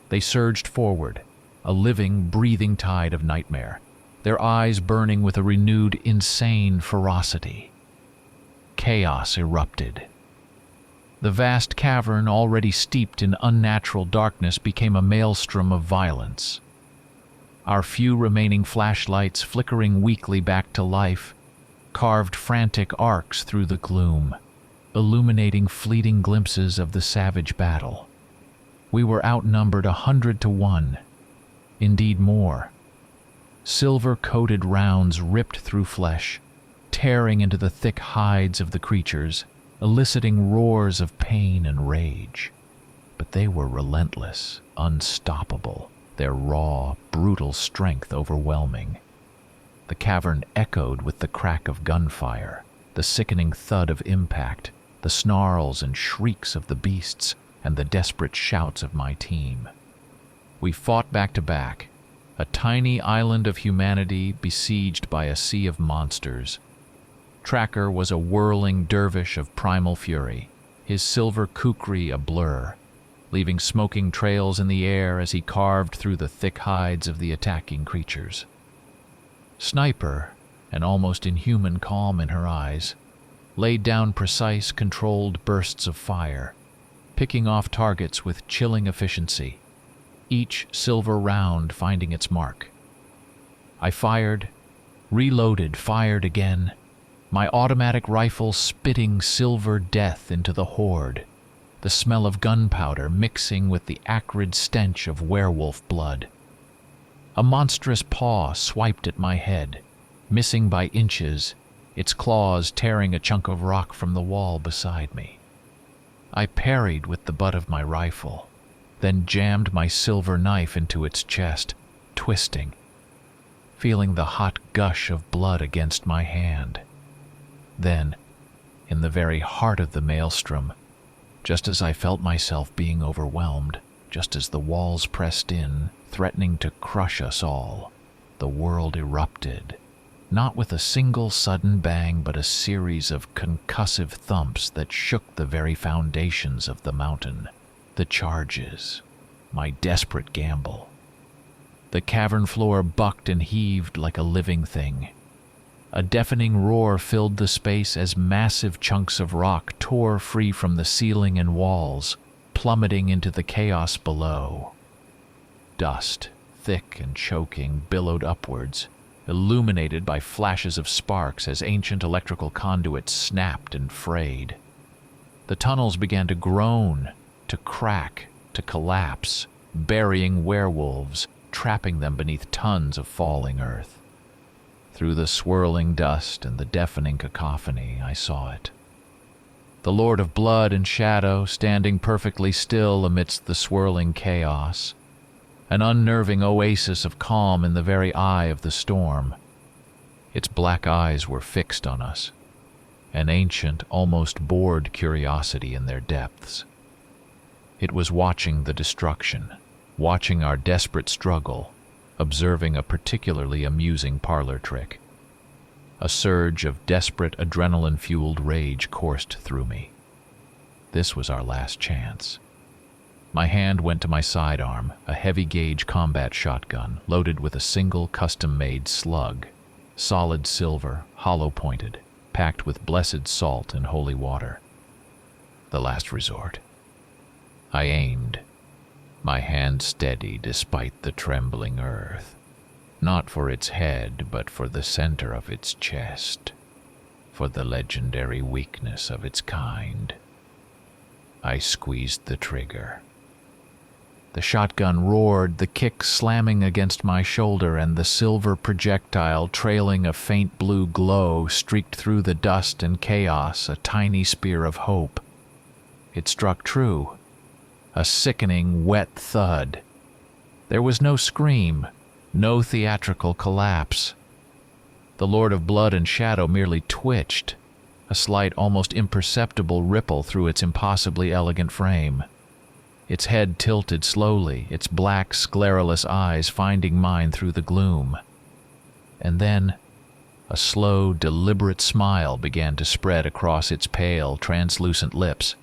They surged forward, a living, breathing tide of nightmare, their eyes burning with a renewed, insane ferocity. Chaos erupted. The vast cavern, already steeped in unnatural darkness, became a maelstrom of violence. Our few remaining flashlights, flickering weakly back to life, carved frantic arcs through the gloom, illuminating fleeting glimpses of the savage battle. We were outnumbered 100 to 1, indeed more. Silver-coated rounds ripped through flesh, tearing into the thick hides of the creatures, eliciting roars of pain and rage. But they were relentless, unstoppable, their raw, brutal strength overwhelming. The cavern echoed with the crack of gunfire, the sickening thud of impact, the snarls and shrieks of the beasts, and the desperate shouts of my team. We fought back to back, a tiny island of humanity besieged by a sea of monsters. Tracker was a whirling dervish of primal fury, his silver kukri a blur, leaving smoking trails in the air as he carved through the thick hides of the attacking creatures. Sniper, an almost inhuman calm in her eyes, laid down precise, controlled bursts of fire, picking off targets with chilling efficiency, each silver round finding its mark. I fired, reloaded, fired again, my automatic rifle spitting silver death into the horde, the smell of gunpowder mixing with the acrid stench of werewolf blood. A monstrous paw swiped at my head, missing by inches, its claws tearing a chunk of rock from the wall beside me. I parried with the butt of my rifle, then jammed my silver knife into its chest, twisting, feeling the hot gush of blood against my hand. Then, in the very heart of the maelstrom, just as I felt myself being overwhelmed, just as the walls pressed in, threatening to crush us all, the world erupted, not with a single sudden bang, but a series of concussive thumps that shook the very foundations of the mountain. The charges, my desperate gamble. The cavern floor bucked and heaved like a living thing. A deafening roar filled the space as massive chunks of rock tore free from the ceiling and walls, plummeting into the chaos below. Dust, thick and choking, billowed upwards, illuminated by flashes of sparks as ancient electrical conduits snapped and frayed. The tunnels began to groan, to crack, to collapse, burying werewolves, trapping them beneath tons of falling earth. Through the swirling dust and the deafening cacophony, I saw it. The Lord of Blood and Shadow standing perfectly still amidst the swirling chaos, an unnerving oasis of calm in the very eye of the storm. Its black eyes were fixed on us, an ancient, almost bored curiosity in their depths. It was watching the destruction, watching our desperate struggle, observing a particularly amusing parlor trick. A surge of desperate, adrenaline-fueled rage coursed through me. This was our last chance. My hand went to my sidearm, a heavy-gauge combat shotgun loaded with a single custom-made slug, solid silver, hollow-pointed, packed with blessed salt and holy water. The last resort. I aimed, my hand steady despite the trembling earth, not for its head, but for the center of its chest, for the legendary weakness of its kind. I squeezed the trigger. The shotgun roared, the kick slamming against my shoulder, and the silver projectile, trailing a faint blue glow, streaked through the dust and chaos, a tiny spear of hope. It struck true. A sickening, wet thud. There was no scream, no theatrical collapse. The Lord of Blood and Shadow merely twitched, a slight, almost imperceptible ripple through its impossibly elegant frame. Its head tilted slowly, its black, sclerolous eyes finding mine through the gloom. And then, a slow, deliberate smile began to spread across its pale, translucent lips.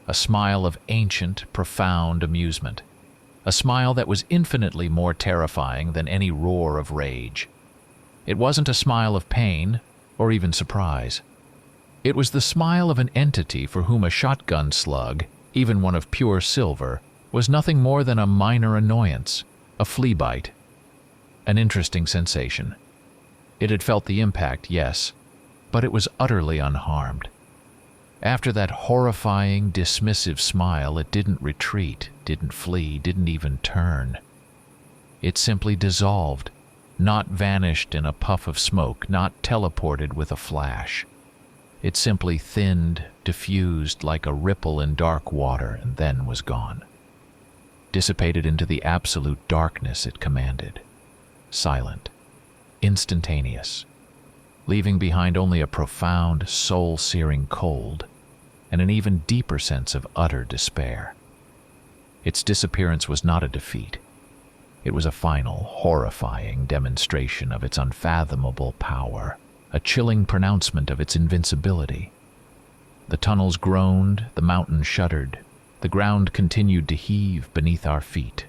A smile of ancient, profound amusement. A smile that was infinitely more terrifying than any roar of rage. It wasn't a smile of pain, or even surprise. It was the smile of an entity for whom a shotgun slug, even one of pure silver, was nothing more than a minor annoyance, a flea bite. An interesting sensation. It had felt the impact, yes, but it was utterly unharmed. After that horrifying, dismissive smile, it didn't retreat, didn't flee, didn't even turn. It simply dissolved, not vanished in a puff of smoke, not teleported with a flash. It simply thinned, diffused like a ripple in dark water, and then was gone. Dissipated into the absolute darkness it commanded. Silent, instantaneous, leaving behind only a profound, soul-searing cold, and an even deeper sense of utter despair. Its disappearance was not a defeat. It was a final, horrifying demonstration of its unfathomable power, a chilling pronouncement of its invincibility. The tunnels groaned, the mountain shuddered, the ground continued to heave beneath our feet.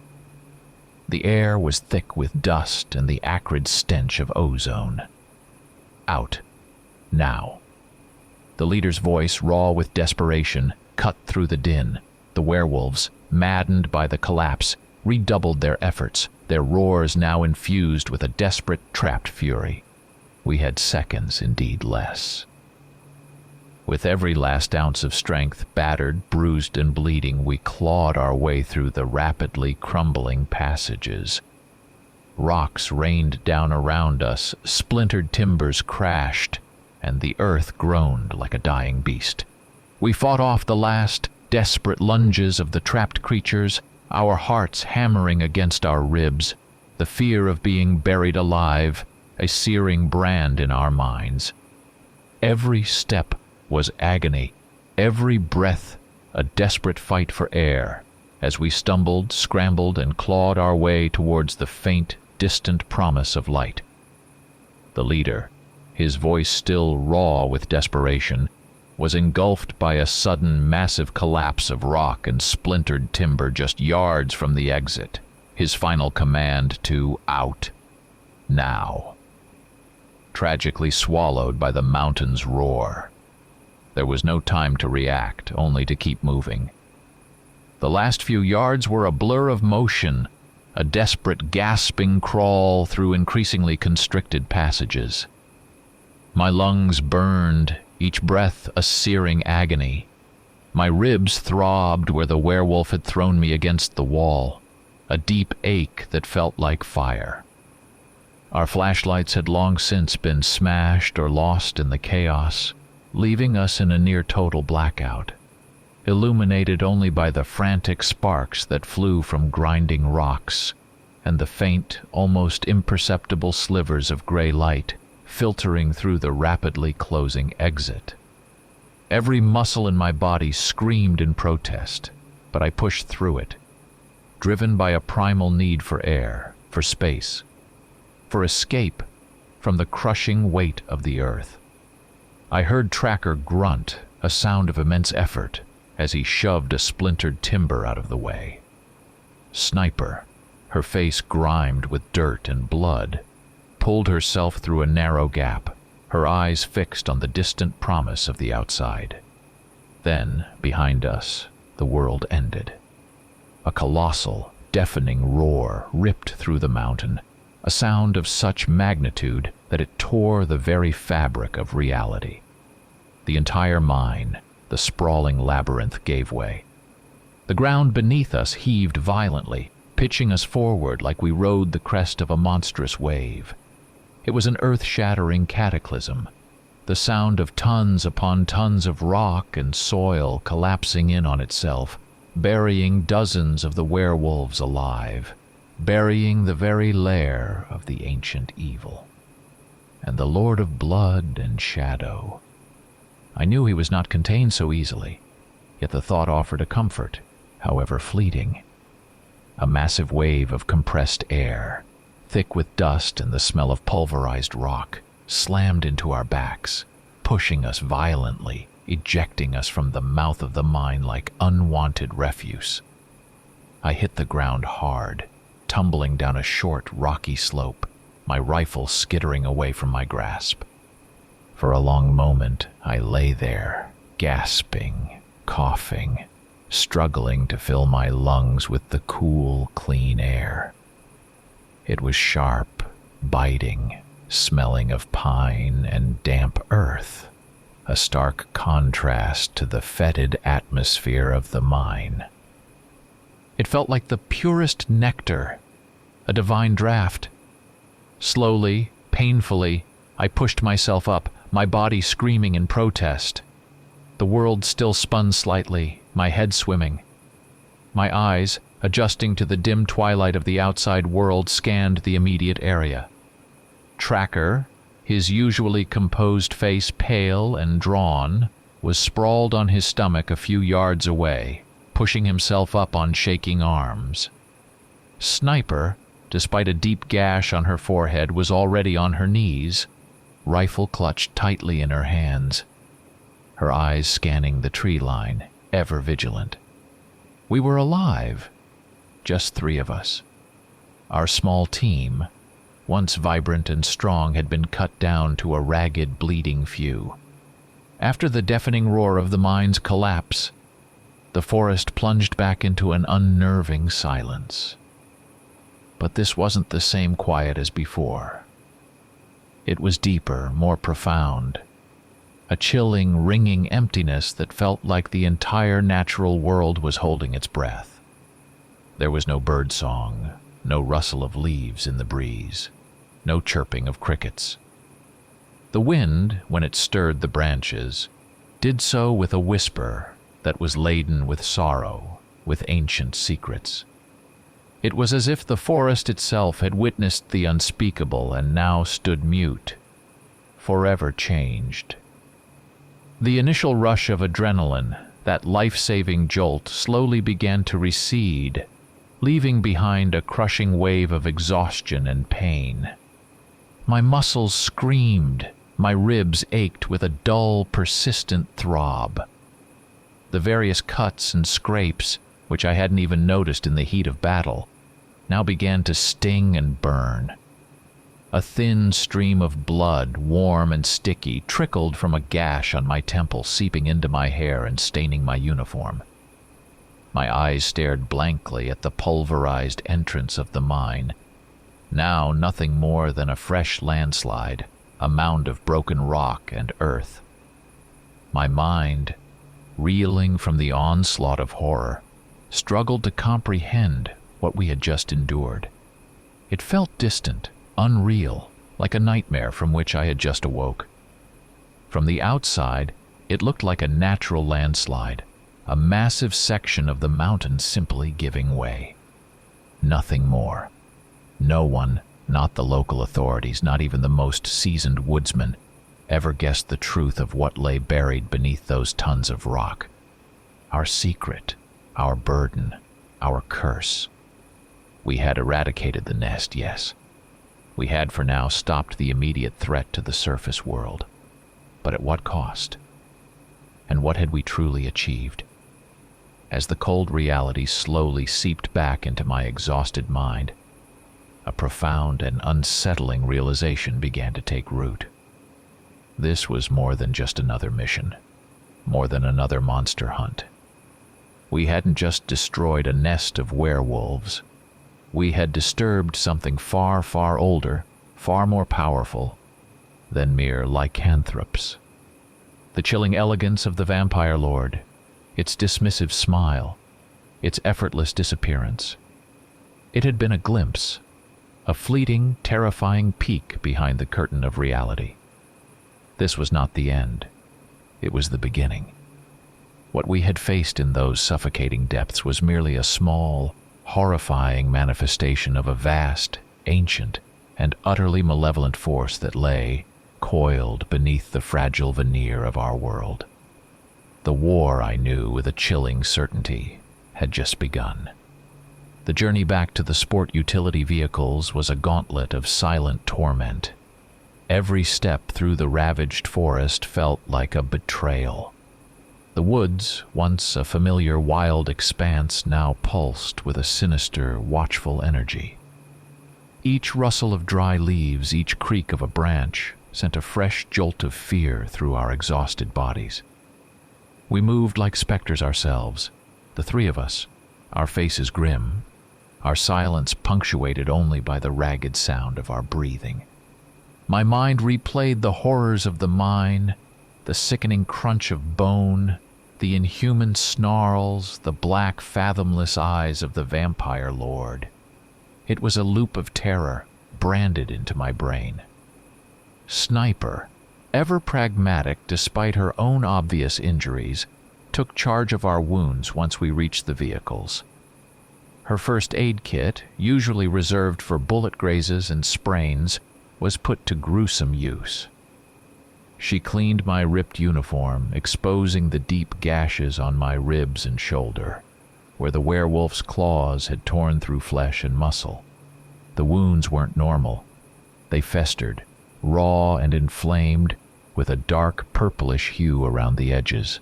The air was thick with dust and the acrid stench of ozone. Out. Now. The leader's voice, raw with desperation, cut through the din. The werewolves, maddened by the collapse, redoubled their efforts, their roars now infused with a desperate, trapped fury. We had seconds, indeed less. With every last ounce of strength, battered, bruised, and bleeding, we clawed our way through the rapidly crumbling passages. Rocks rained down around us, splintered timbers crashed, and the earth groaned like a dying beast. We fought off the last, desperate lunges of the trapped creatures, our hearts hammering against our ribs, the fear of being buried alive, a searing brand in our minds. Every step was agony, every breath a desperate fight for air, as we stumbled, scrambled, and clawed our way towards the faint, distant promise of light. The leader, his voice still raw with desperation, was engulfed by a sudden, massive collapse of rock and splintered timber just yards from the exit, his final command to out. Now. Tragically swallowed by the mountain's roar. There was no time to react, only to keep moving. The last few yards were a blur of motion, a desperate gasping crawl through increasingly constricted passages. My lungs burned, each breath a searing agony. My ribs throbbed where the werewolf had thrown me against the wall, a deep ache that felt like fire. Our flashlights had long since been smashed or lost in the chaos, leaving us in a near-total blackout, illuminated only by the frantic sparks that flew from grinding rocks and the faint, almost imperceptible slivers of gray light filtering through the rapidly closing exit. Every muscle in my body screamed in protest, but I pushed through it, driven by a primal need for air, for space, for escape from the crushing weight of the earth. I heard Tracker grunt, a sound of immense effort, as he shoved a splintered timber out of the way. Sniper, her face grimed with dirt and blood, pulled herself through a narrow gap, her eyes fixed on the distant promise of the outside. Then, behind us, the world ended. A colossal, deafening roar ripped through the mountain, a sound of such magnitude that it tore the very fabric of reality. The entire mine, the sprawling labyrinth, gave way. The ground beneath us heaved violently, pitching us forward like we rode the crest of a monstrous wave. It was an earth-shattering cataclysm, the sound of tons upon tons of rock and soil collapsing in on itself, burying dozens of the werewolves alive, burying the very lair of the ancient evil. And the Lord of Blood and Shadow. I knew he was not contained so easily, yet the thought offered a comfort, however fleeting. A massive wave of compressed air, thick with dust and the smell of pulverized rock, slammed into our backs, pushing us violently, ejecting us from the mouth of the mine like unwanted refuse. I hit the ground hard, tumbling down a short, rocky slope, my rifle skittering away from my grasp. For a long moment, I lay there, gasping, coughing, struggling to fill my lungs with the cool, clean air. It was sharp, biting, smelling of pine and damp earth, a stark contrast to the fetid atmosphere of the mine. It felt like the purest nectar, a divine draught. Slowly, painfully, I pushed myself up, my body screaming in protest. The world still spun slightly, my head swimming. My eyes, adjusting to the dim twilight of the outside world, scanned the immediate area. Tracker, his usually composed face pale and drawn, was sprawled on his stomach a few yards away, pushing himself up on shaking arms. Sniper, despite a deep gash on her forehead, was already on her knees, rifle clutched tightly in her hands, her eyes scanning the tree line, ever vigilant. We were alive, just three of us. Our small team, once vibrant and strong, had been cut down to a ragged, bleeding few. After the deafening roar of the mine's collapse, the forest plunged back into an unnerving silence. But this wasn't the same quiet as before. It was deeper, more profound, a chilling, ringing emptiness that felt like the entire natural world was holding its breath. There was no bird song, no rustle of leaves in the breeze, no chirping of crickets. The wind, when it stirred the branches, did so with a whisper that was laden with sorrow, with ancient secrets. It was as if the forest itself had witnessed the unspeakable and now stood mute, forever changed. The initial rush of adrenaline, that life-saving jolt, slowly began to recede, leaving behind a crushing wave of exhaustion and pain. My muscles screamed, my ribs ached with a dull, persistent throb. The various cuts and scrapes, which I hadn't even noticed in the heat of battle, now began to sting and burn. A thin stream of blood, warm and sticky, trickled from a gash on my temple, seeping into my hair and staining my uniform. My eyes stared blankly at the pulverized entrance of the mine, now nothing more than a fresh landslide, a mound of broken rock and earth. My mind, reeling from the onslaught of horror, struggled to comprehend what we had just endured. It felt distant, unreal, like a nightmare from which I had just awoke. From the outside, it looked like a natural landslide, a massive section of the mountain simply giving way. Nothing more. No one, not the local authorities, not even the most seasoned woodsman, ever guessed the truth of what lay buried beneath those tons of rock. Our secret, our burden, our curse. We had eradicated the nest, yes. We had for now stopped the immediate threat to the surface world. But at what cost? And what had we truly achieved? As the cold reality slowly seeped back into my exhausted mind, a profound and unsettling realization began to take root. This was more than just another mission, more than another monster hunt. We hadn't just destroyed a nest of werewolves. We had disturbed something far, far older, far more powerful than mere lycanthropes. The chilling elegance of the vampire lord, its dismissive smile, its effortless disappearance. It had been a glimpse, a fleeting, terrifying peek behind the curtain of reality. This was not the end. It was the beginning. What we had faced in those suffocating depths was merely a small, horrifying manifestation of a vast, ancient, and utterly malevolent force that lay, coiled beneath the fragile veneer of our world. The war, I knew with a chilling certainty, had just begun. The journey back to the sport utility vehicles was a gauntlet of silent torment. Every step through the ravaged forest felt like a betrayal. The woods, once a familiar wild expanse, now pulsed with a sinister, watchful energy. Each rustle of dry leaves, each creak of a branch, sent a fresh jolt of fear through our exhausted bodies. We moved like specters ourselves, the three of us, our faces grim, our silence punctuated only by the ragged sound of our breathing. My mind replayed the horrors of the mine, the sickening crunch of bone, the inhuman snarls, the black, fathomless eyes of the vampire lord. It was a loop of terror, branded into my brain. Sniper, ever pragmatic despite her own obvious injuries, took charge of our wounds once we reached the vehicles. Her first aid kit, usually reserved for bullet grazes and sprains, was put to gruesome use. She cleaned my ripped uniform, exposing the deep gashes on my ribs and shoulder, where the werewolf's claws had torn through flesh and muscle. The wounds weren't normal. They festered, raw and inflamed, with a dark purplish hue around the edges.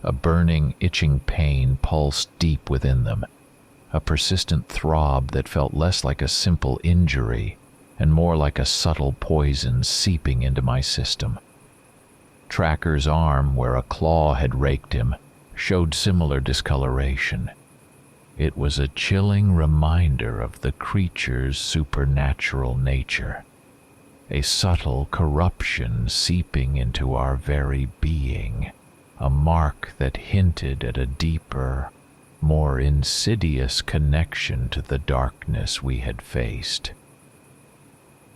A burning, itching pain pulsed deep within them, a persistent throb that felt less like a simple injury and more like a subtle poison seeping into my system. Tracker's arm, where a claw had raked him, showed similar discoloration. It was a chilling reminder of the creature's supernatural nature, a subtle corruption seeping into our very being, a mark that hinted at a deeper, more insidious connection to the darkness we had faced.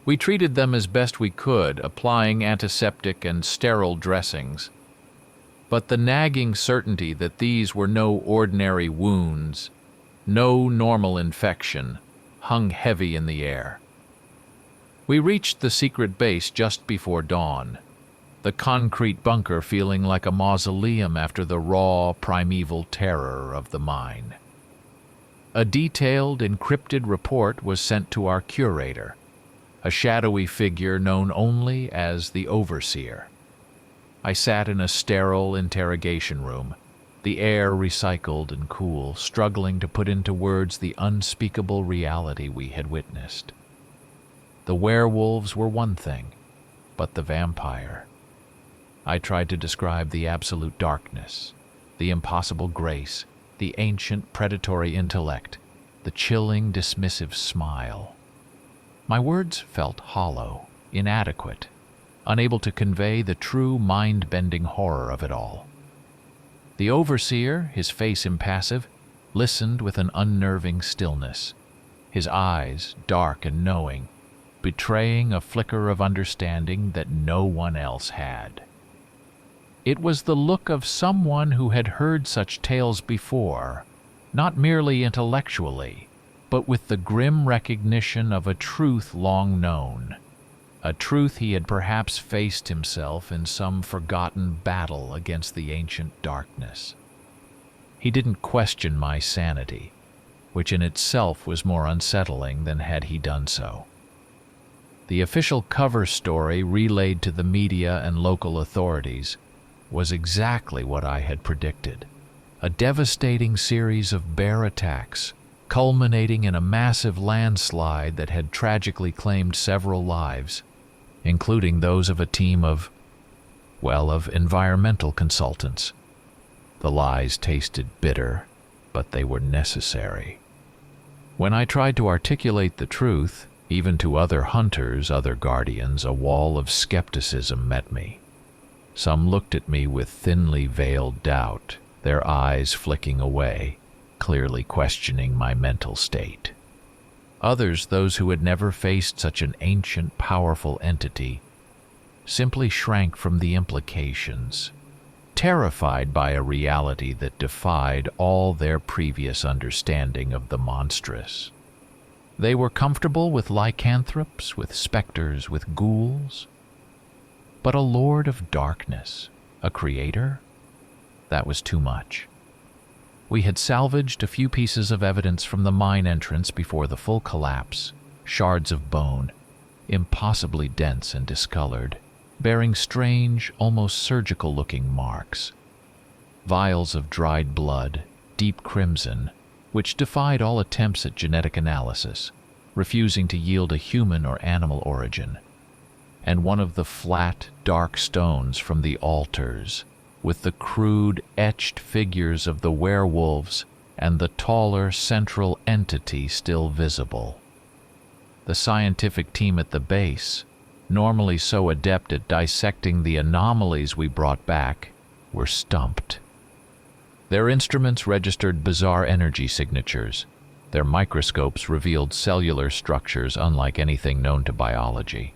We treated them as best we could, applying antiseptic and sterile dressings. But the nagging certainty that these were no ordinary wounds, no normal infection, hung heavy in the air. We reached the secret base just before dawn, the concrete bunker feeling like a mausoleum after the raw, primeval terror of the mine. A detailed, encrypted report was sent to our curator, a shadowy figure known only as the Overseer. I sat in a sterile interrogation room, the air recycled and cool, struggling to put into words the unspeakable reality we had witnessed. The werewolves were one thing, but the vampire. I tried to describe the absolute darkness, the impossible grace, the ancient predatory intellect, the chilling dismissive smile. My words felt hollow, inadequate, unable to convey the true mind-bending horror of it all. The Overseer, his face impassive, listened with an unnerving stillness, his eyes dark and knowing, betraying a flicker of understanding that no one else had. It was the look of someone who had heard such tales before, not merely intellectually, but with the grim recognition of a truth long known, a truth he had perhaps faced himself in some forgotten battle against the ancient darkness. He didn't question my sanity, which in itself was more unsettling than had he done so. The official cover story relayed to the media and local authorities was exactly what I had predicted, a devastating series of bear attacks, culminating in a massive landslide that had tragically claimed several lives, including those of a team of environmental consultants. The lies tasted bitter, but they were necessary. When I tried to articulate the truth, even to other hunters, other guardians, a wall of skepticism met me. Some looked at me with thinly veiled doubt, their eyes flicking away, clearly questioning my mental state. Others, those who had never faced such an ancient, powerful entity, simply shrank from the implications, terrified by a reality that defied all their previous understanding of the monstrous. They were comfortable with lycanthropes, with specters, with ghouls. But a lord of darkness, a creator? That was too much. We had salvaged a few pieces of evidence from the mine entrance before the full collapse, shards of bone, impossibly dense and discolored, bearing strange, almost surgical-looking marks. Vials of dried blood, deep crimson, which defied all attempts at genetic analysis, refusing to yield a human or animal origin. And one of the flat, dark stones from the altars, with the crude, etched figures of the werewolves and the taller central entity still visible. The scientific team at the base, normally so adept at dissecting the anomalies we brought back, were stumped. Their instruments registered bizarre energy signatures. Their microscopes revealed cellular structures unlike anything known to biology.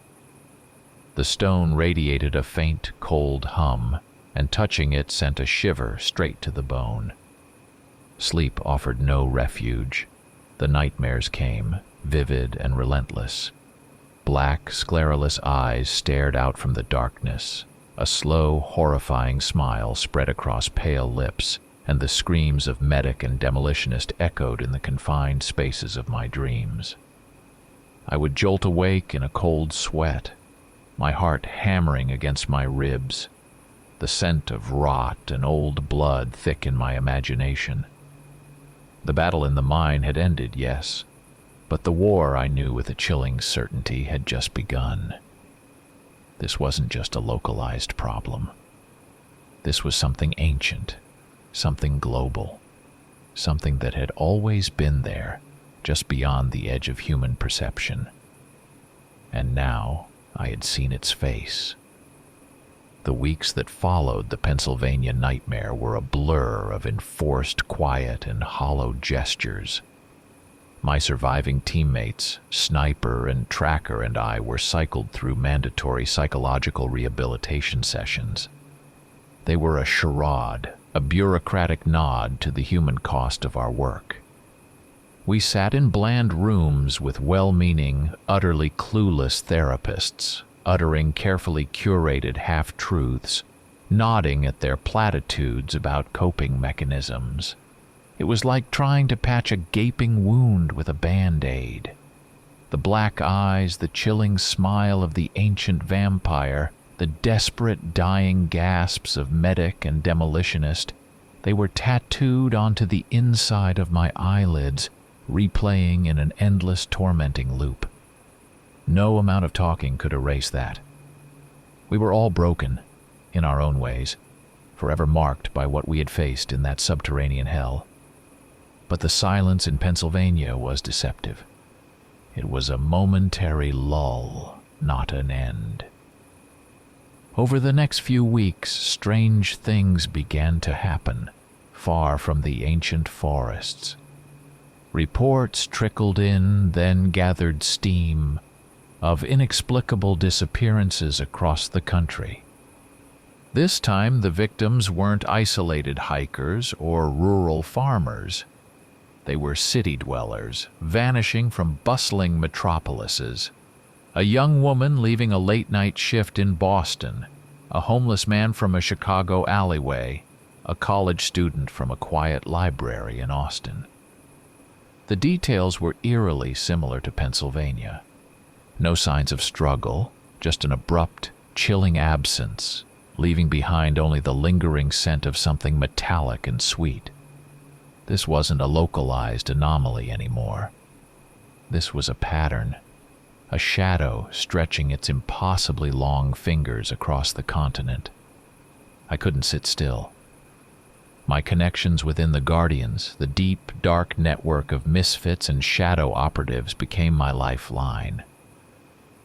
The stone radiated a faint, cold hum, and touching it sent a shiver straight to the bone. Sleep offered no refuge. The nightmares came, vivid and relentless. Black, sclerolous eyes stared out from the darkness. A slow, horrifying smile spread across pale lips, and the screams of medic and demolitionist echoed in the confined spaces of my dreams. I would jolt awake in a cold sweat, my heart hammering against my ribs, the scent of rot and old blood thick in my imagination. The battle in the mine had ended, yes, but the war, I knew with a chilling certainty, had just begun. This wasn't just a localized problem. This was something ancient, something global, something that had always been there, just beyond the edge of human perception. And now I had seen its face. The weeks that followed the Pennsylvania nightmare were a blur of enforced quiet and hollow gestures. My surviving teammates, Sniper and Tracker, and I were cycled through mandatory psychological rehabilitation sessions. They were a charade, a bureaucratic nod to the human cost of our work. We sat in bland rooms with well-meaning, utterly clueless therapists, uttering carefully curated half-truths, nodding at their platitudes about coping mechanisms. It was like trying to patch a gaping wound with a Band-Aid. The black eyes, the chilling smile of the ancient vampire, the desperate dying gasps of medic and demolitionist, they were tattooed onto the inside of my eyelids, replaying in an endless tormenting loop. No amount of talking could erase that. We were all broken, in our own ways, forever marked by what we had faced in that subterranean hell. But the silence in Pennsylvania was deceptive. It was a momentary lull, not an end. Over the next few weeks, strange things began to happen, far from the ancient forests. Reports trickled in, then gathered steam, of inexplicable disappearances across the country. This time, the victims weren't isolated hikers or rural farmers. They were city dwellers, vanishing from bustling metropolises. A young woman leaving a late-night shift in Boston, a homeless man from a Chicago alleyway, a college student from a quiet library in Austin. The details were eerily similar to Pennsylvania. No signs of struggle, just an abrupt, chilling absence, leaving behind only the lingering scent of something metallic and sweet. This wasn't a localized anomaly anymore. This was a pattern, a shadow stretching its impossibly long fingers across the continent. I couldn't sit still. My connections within the Guardians, the deep, dark network of misfits and shadow operatives, became my lifeline.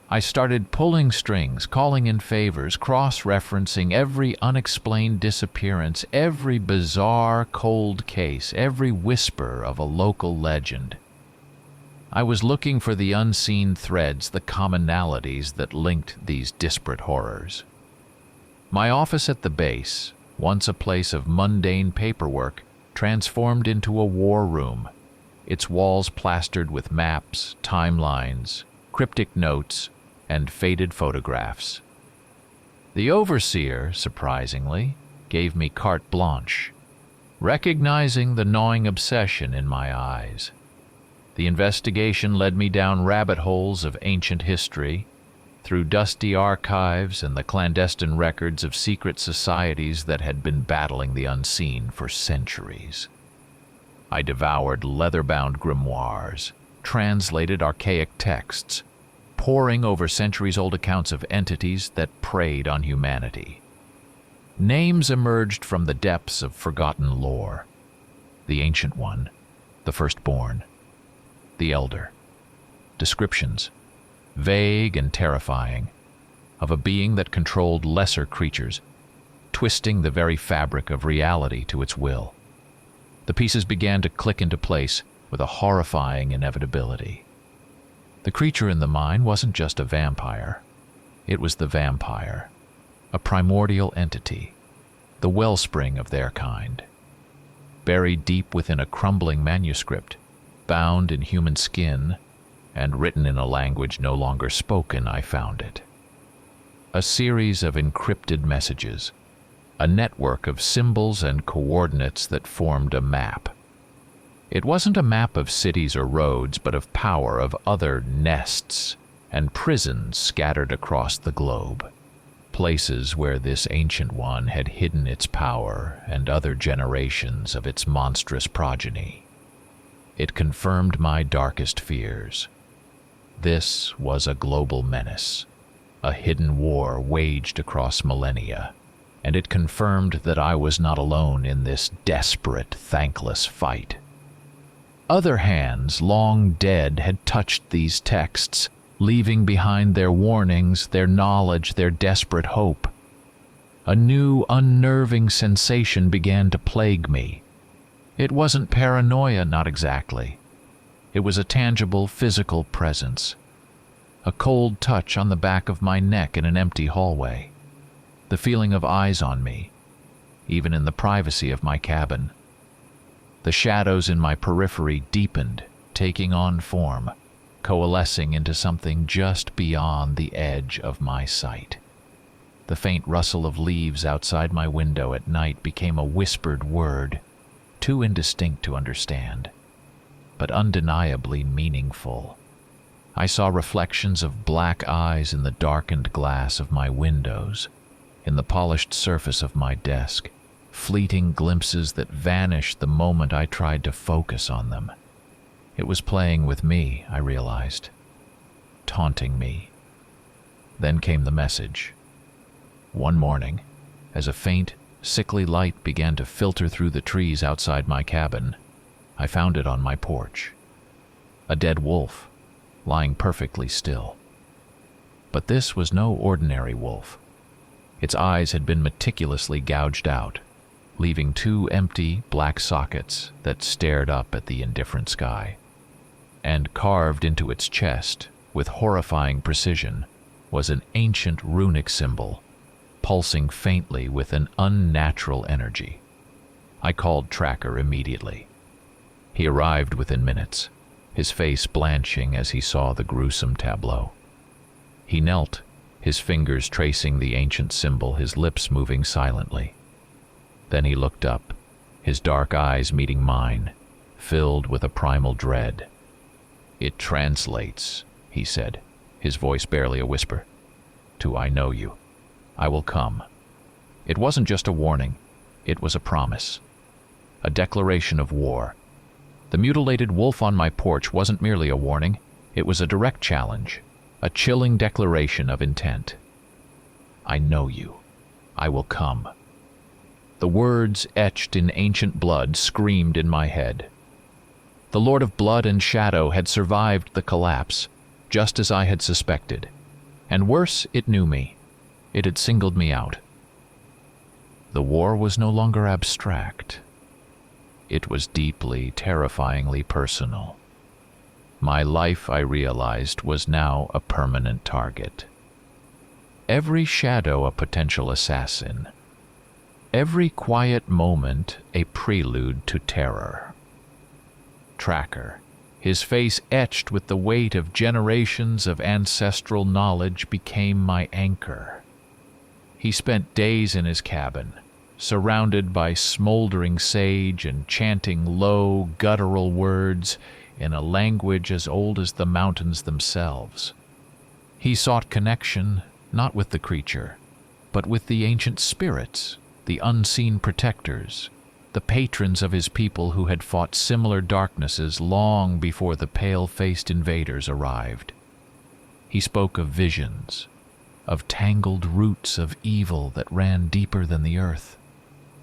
I started pulling strings, calling in favors, cross-referencing every unexplained disappearance, every bizarre cold case, every whisper of a local legend. I was looking for the unseen threads, the commonalities that linked these disparate horrors. My office at the base, once a place of mundane paperwork, transformed into a war room, its walls plastered with maps, timelines, cryptic notes, and faded photographs. The overseer, surprisingly, gave me carte blanche, recognizing the gnawing obsession in my eyes. The investigation led me down rabbit holes of ancient history, through dusty archives and the clandestine records of secret societies that had been battling the unseen for centuries. I devoured leather-bound grimoires, translated archaic texts, poring over centuries-old accounts of entities that preyed on humanity. Names emerged from the depths of forgotten lore. The Ancient One, the Firstborn, the Elder. Descriptions, vague and terrifying, of a being that controlled lesser creatures, twisting the very fabric of reality to its will. The pieces began to click into place with a horrifying inevitability. The creature in the mine wasn't just a vampire. It was the vampire, a primordial entity, the wellspring of their kind. Buried deep within a crumbling manuscript, bound in human skin, and written in a language no longer spoken, I found it. A series of encrypted messages, a network of symbols and coordinates that formed a map. It wasn't a map of cities or roads, but of power, of other nests and prisons scattered across the globe. Places where this Ancient One had hidden its power and other generations of its monstrous progeny. It confirmed my darkest fears. This was a global menace, a hidden war waged across millennia, and it confirmed that I was not alone in this desperate, thankless fight. Other hands, long dead, had touched these texts, leaving behind their warnings, their knowledge, their desperate hope. A new, unnerving sensation began to plague me. It wasn't paranoia, not exactly. It was a tangible, physical presence. A cold touch on the back of my neck in an empty hallway. The feeling of eyes on me, even in the privacy of my cabin. The shadows in my periphery deepened, taking on form, coalescing into something just beyond the edge of my sight. The faint rustle of leaves outside my window at night became a whispered word, too indistinct to understand, but undeniably meaningful. I saw reflections of black eyes in the darkened glass of my windows, in the polished surface of my desk, fleeting glimpses that vanished the moment I tried to focus on them. It was playing with me, I realized, taunting me. Then came the message. One morning, as a faint, sickly light began to filter through the trees outside my cabin, I found it on my porch. A dead wolf, lying perfectly still. But this was no ordinary wolf. Its eyes had been meticulously gouged out, leaving two empty, black sockets that stared up at the indifferent sky. And carved into its chest, with horrifying precision, was an ancient runic symbol, pulsing faintly with an unnatural energy. I called Tracker immediately. He arrived within minutes, his face blanching as he saw the gruesome tableau. He knelt, his fingers tracing the ancient symbol, his lips moving silently. Then he looked up, his dark eyes meeting mine, filled with a primal dread. "It translates," he said, his voice barely a whisper, to "I know you. I will come." It wasn't just a warning, it was a promise. A declaration of war. The mutilated wolf on my porch wasn't merely a warning, it was a direct challenge, a chilling declaration of intent. "I know you. I will come." The words, etched in ancient blood, screamed in my head. The Lord of Blood and Shadow had survived the collapse, just as I had suspected. And worse, it knew me. It had singled me out. The war was no longer abstract. It was deeply, terrifyingly personal. My life, I realized, was now a permanent target. Every shadow a potential assassin. Every quiet moment a prelude to terror. Tracker, his face etched with the weight of generations of ancestral knowledge, became my anchor. He spent days in his cabin, surrounded by smoldering sage and chanting low, guttural words in a language as old as the mountains themselves. He sought connection not with the creature, but with the ancient spirits, the unseen protectors, the patrons of his people who had fought similar darknesses long before the pale-faced invaders arrived. He spoke of visions, of tangled roots of evil that ran deeper than the earth,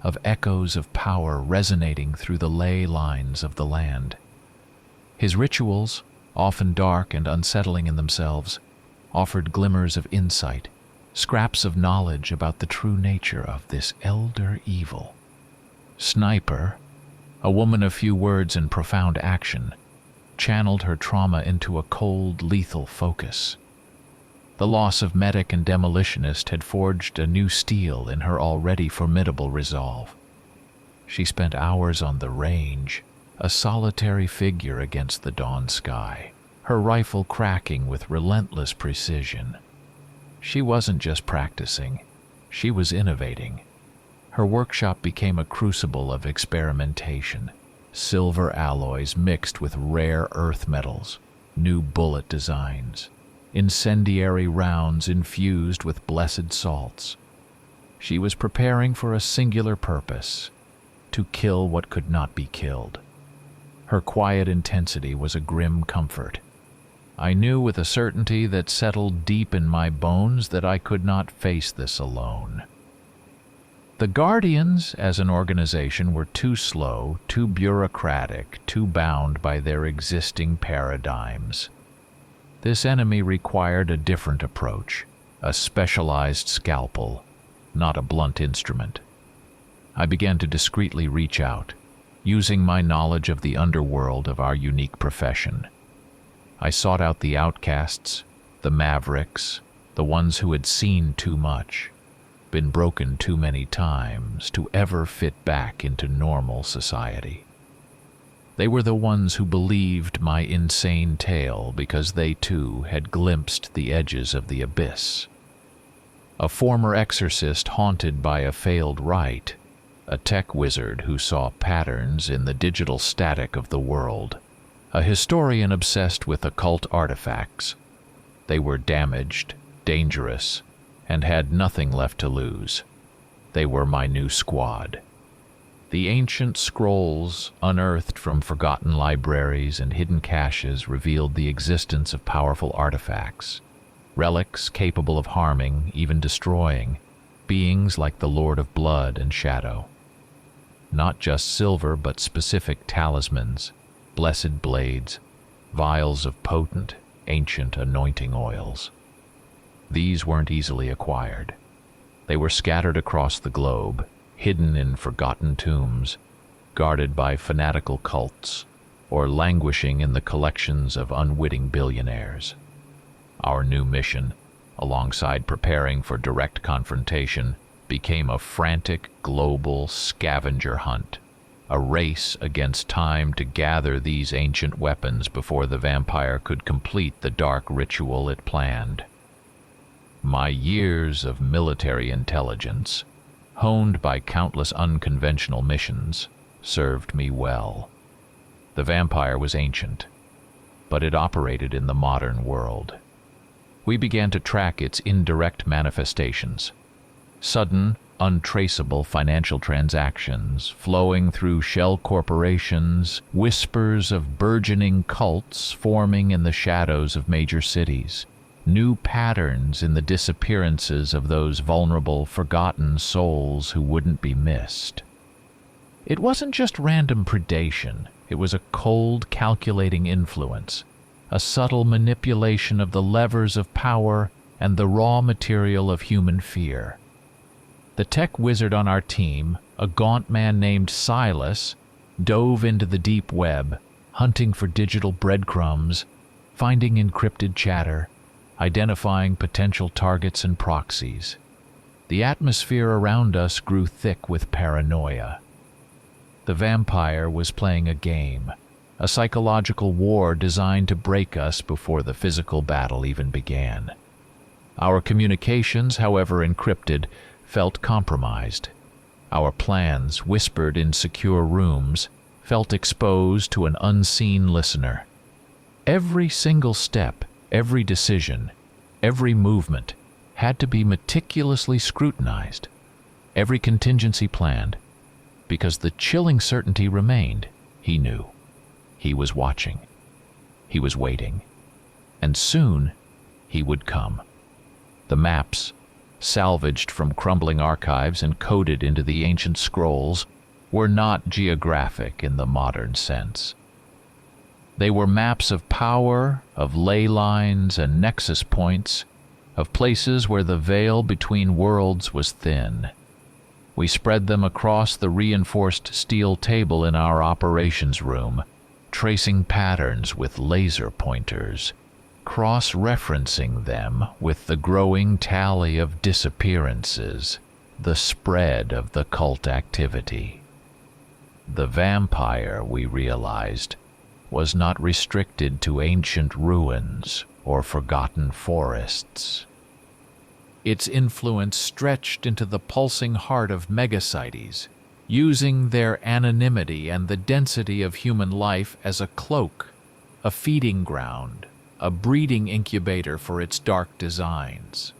of echoes of power resonating through the ley lines of the land. His rituals, often dark and unsettling in themselves, offered glimmers of insight, scraps of knowledge about the true nature of this elder evil. Sniper, a woman of few words and profound action, channeled her trauma into a cold, lethal focus. The loss of medic and demolitionist had forged a new steel in her already formidable resolve. She spent hours on the range, a solitary figure against the dawn sky, her rifle cracking with relentless precision. She wasn't just practicing, she was innovating. Her workshop became a crucible of experimentation, silver alloys mixed with rare earth metals, new bullet designs, incendiary rounds infused with blessed salts. She was preparing for a singular purpose, to kill what could not be killed. Her quiet intensity was a grim comfort. I knew with a certainty that settled deep in my bones that I could not face this alone. The Guardians, as an organization, were too slow, too bureaucratic, too bound by their existing paradigms. This enemy required a different approach, a specialized scalpel, not a blunt instrument. I began to discreetly reach out, using my knowledge of the underworld of our unique profession. I sought out the outcasts, the mavericks, the ones who had seen too much, been broken too many times to ever fit back into normal society. They were the ones who believed my insane tale because they too had glimpsed the edges of the abyss. A former exorcist haunted by a failed rite, a tech wizard who saw patterns in the digital static of the world, a historian obsessed with occult artifacts. They were damaged, dangerous, and had nothing left to lose. They were my new squad. The ancient scrolls, unearthed from forgotten libraries and hidden caches, revealed the existence of powerful artifacts, relics capable of harming, even destroying, beings like the Lord of Blood and Shadow. Not just silver, but specific talismans, blessed blades, vials of potent, ancient anointing oils. These weren't easily acquired. They were scattered across the globe, hidden in forgotten tombs, guarded by fanatical cults, or languishing in the collections of unwitting billionaires. Our new mission, alongside preparing for direct confrontation, became a frantic global scavenger hunt, a race against time to gather these ancient weapons before the vampire could complete the dark ritual it planned. My years of military intelligence, honed by countless unconventional missions, served me well. The vampire was ancient, but it operated in the modern world. We began to track its indirect manifestations, sudden, untraceable financial transactions flowing through shell corporations, whispers of burgeoning cults forming in the shadows of major cities, new patterns in the disappearances of those vulnerable, forgotten souls who wouldn't be missed. It wasn't just random predation, it was a cold, calculating influence, a subtle manipulation of the levers of power and the raw material of human fear. The tech wizard on our team, a gaunt man named Silas, dove into the deep web, hunting for digital breadcrumbs, finding encrypted chatter, identifying potential targets and proxies. The atmosphere around us grew thick with paranoia. The vampire was playing a game, a psychological war designed to break us before the physical battle even began. Our communications, however encrypted, felt compromised. Our plans, whispered in secure rooms, felt exposed to an unseen listener. Every single step, every decision, every movement had to be meticulously scrutinized, every contingency planned, because the chilling certainty remained. He knew. He was watching. He was waiting. And soon, he would come. The maps, salvaged from crumbling archives and coded into the ancient scrolls, were not geographic in the modern sense. They were maps of power, of ley lines and nexus points, of places where the veil between worlds was thin. We spread them across the reinforced steel table in our operations room, tracing patterns with laser pointers, cross-referencing them with the growing tally of disappearances, the spread of the cult activity. The vampire, we realized, was not restricted to ancient ruins or forgotten forests. Its influence stretched into the pulsing heart of megacities, using their anonymity and the density of human life as a cloak, a feeding ground, a breeding incubator for its dark designs.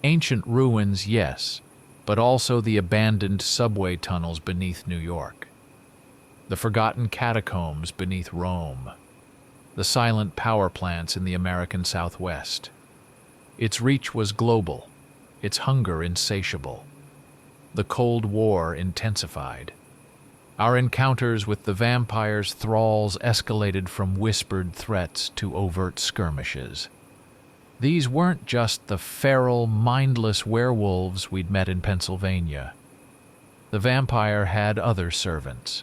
Ancient ruins, yes, but also the abandoned subway tunnels beneath New York, the forgotten catacombs beneath Rome, the silent power plants in the American Southwest. Its reach was global, its hunger insatiable. The Cold War intensified. Our encounters with the vampire's thralls escalated from whispered threats to overt skirmishes. These weren't just the feral, mindless werewolves we'd met in Pennsylvania. The vampire had other servants.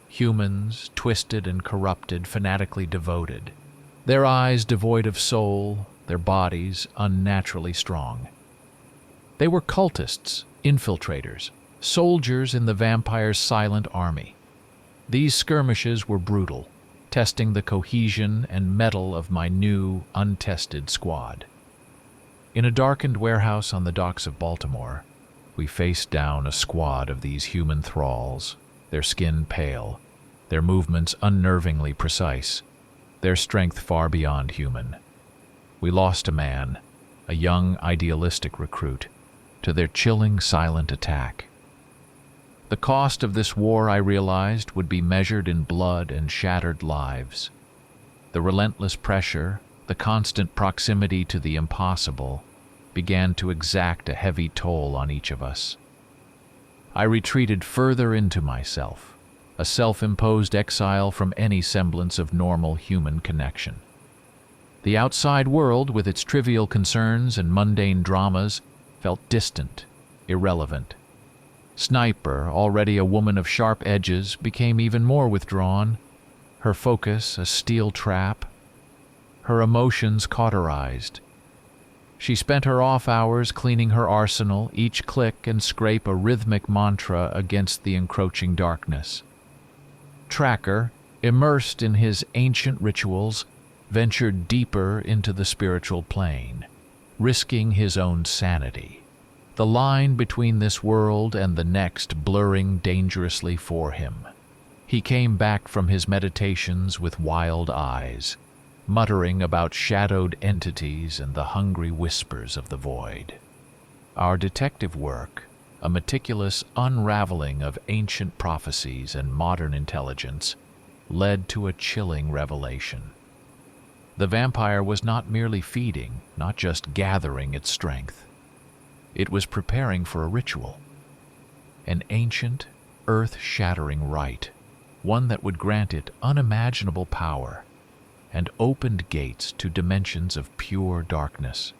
Humans, twisted and corrupted, fanatically devoted. Their eyes devoid of soul, their bodies unnaturally strong. They were cultists, infiltrators, soldiers in the vampire's silent army. These skirmishes were brutal, testing the cohesion and mettle of my new, untested squad. In a darkened warehouse on the docks of Baltimore, we faced down a squad of these human thralls, their skin pale, their movements unnervingly precise, their strength far beyond human. We lost a man, a young, idealistic recruit, to their chilling, silent attack. The cost of this war, I realized, would be measured in blood and shattered lives. The relentless pressure, the constant proximity to the impossible, began to exact a heavy toll on each of us. I retreated further into myself, a self-imposed exile from any semblance of normal human connection. The outside world, with its trivial concerns and mundane dramas, felt distant, irrelevant. Sniper, already a woman of sharp edges, became even more withdrawn, her focus a steel trap, her emotions cauterized. She spent her off hours cleaning her arsenal, each click and scrape a rhythmic mantra against the encroaching darkness. Tracker, immersed in his ancient rituals, ventured deeper into the spiritual plane, risking his own sanity, the line between this world and the next blurring dangerously for him. He came back from his meditations with wild eyes, muttering about shadowed entities and the hungry whispers of the void. Our detective work, a meticulous unraveling of ancient prophecies and modern intelligence, led to a chilling revelation. The vampire was not merely feeding, not just gathering its strength. It was preparing for a ritual, an ancient, earth-shattering rite, one that would grant it unimaginable power and opened gates to dimensions of pure darkness.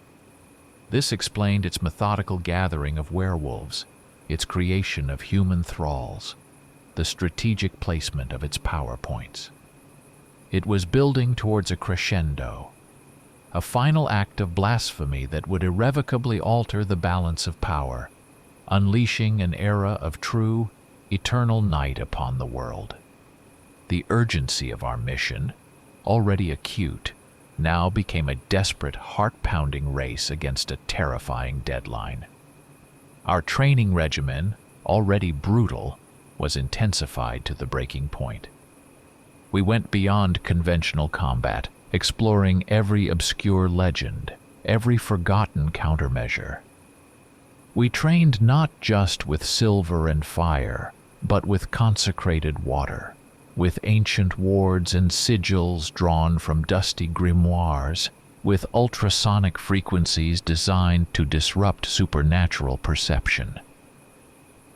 This explained its methodical gathering of werewolves, its creation of human thralls, the strategic placement of its power points. It was building towards a crescendo, a final act of blasphemy that would irrevocably alter the balance of power, unleashing an era of true, eternal night upon the world. The urgency of our mission, already acute, now became a desperate, heart-pounding race against a terrifying deadline. Our training regimen, already brutal, was intensified to the breaking point. We went beyond conventional combat, exploring every obscure legend, every forgotten countermeasure. We trained not just with silver and fire, but with consecrated water, with ancient wards and sigils drawn from dusty grimoires, with ultrasonic frequencies designed to disrupt supernatural perception.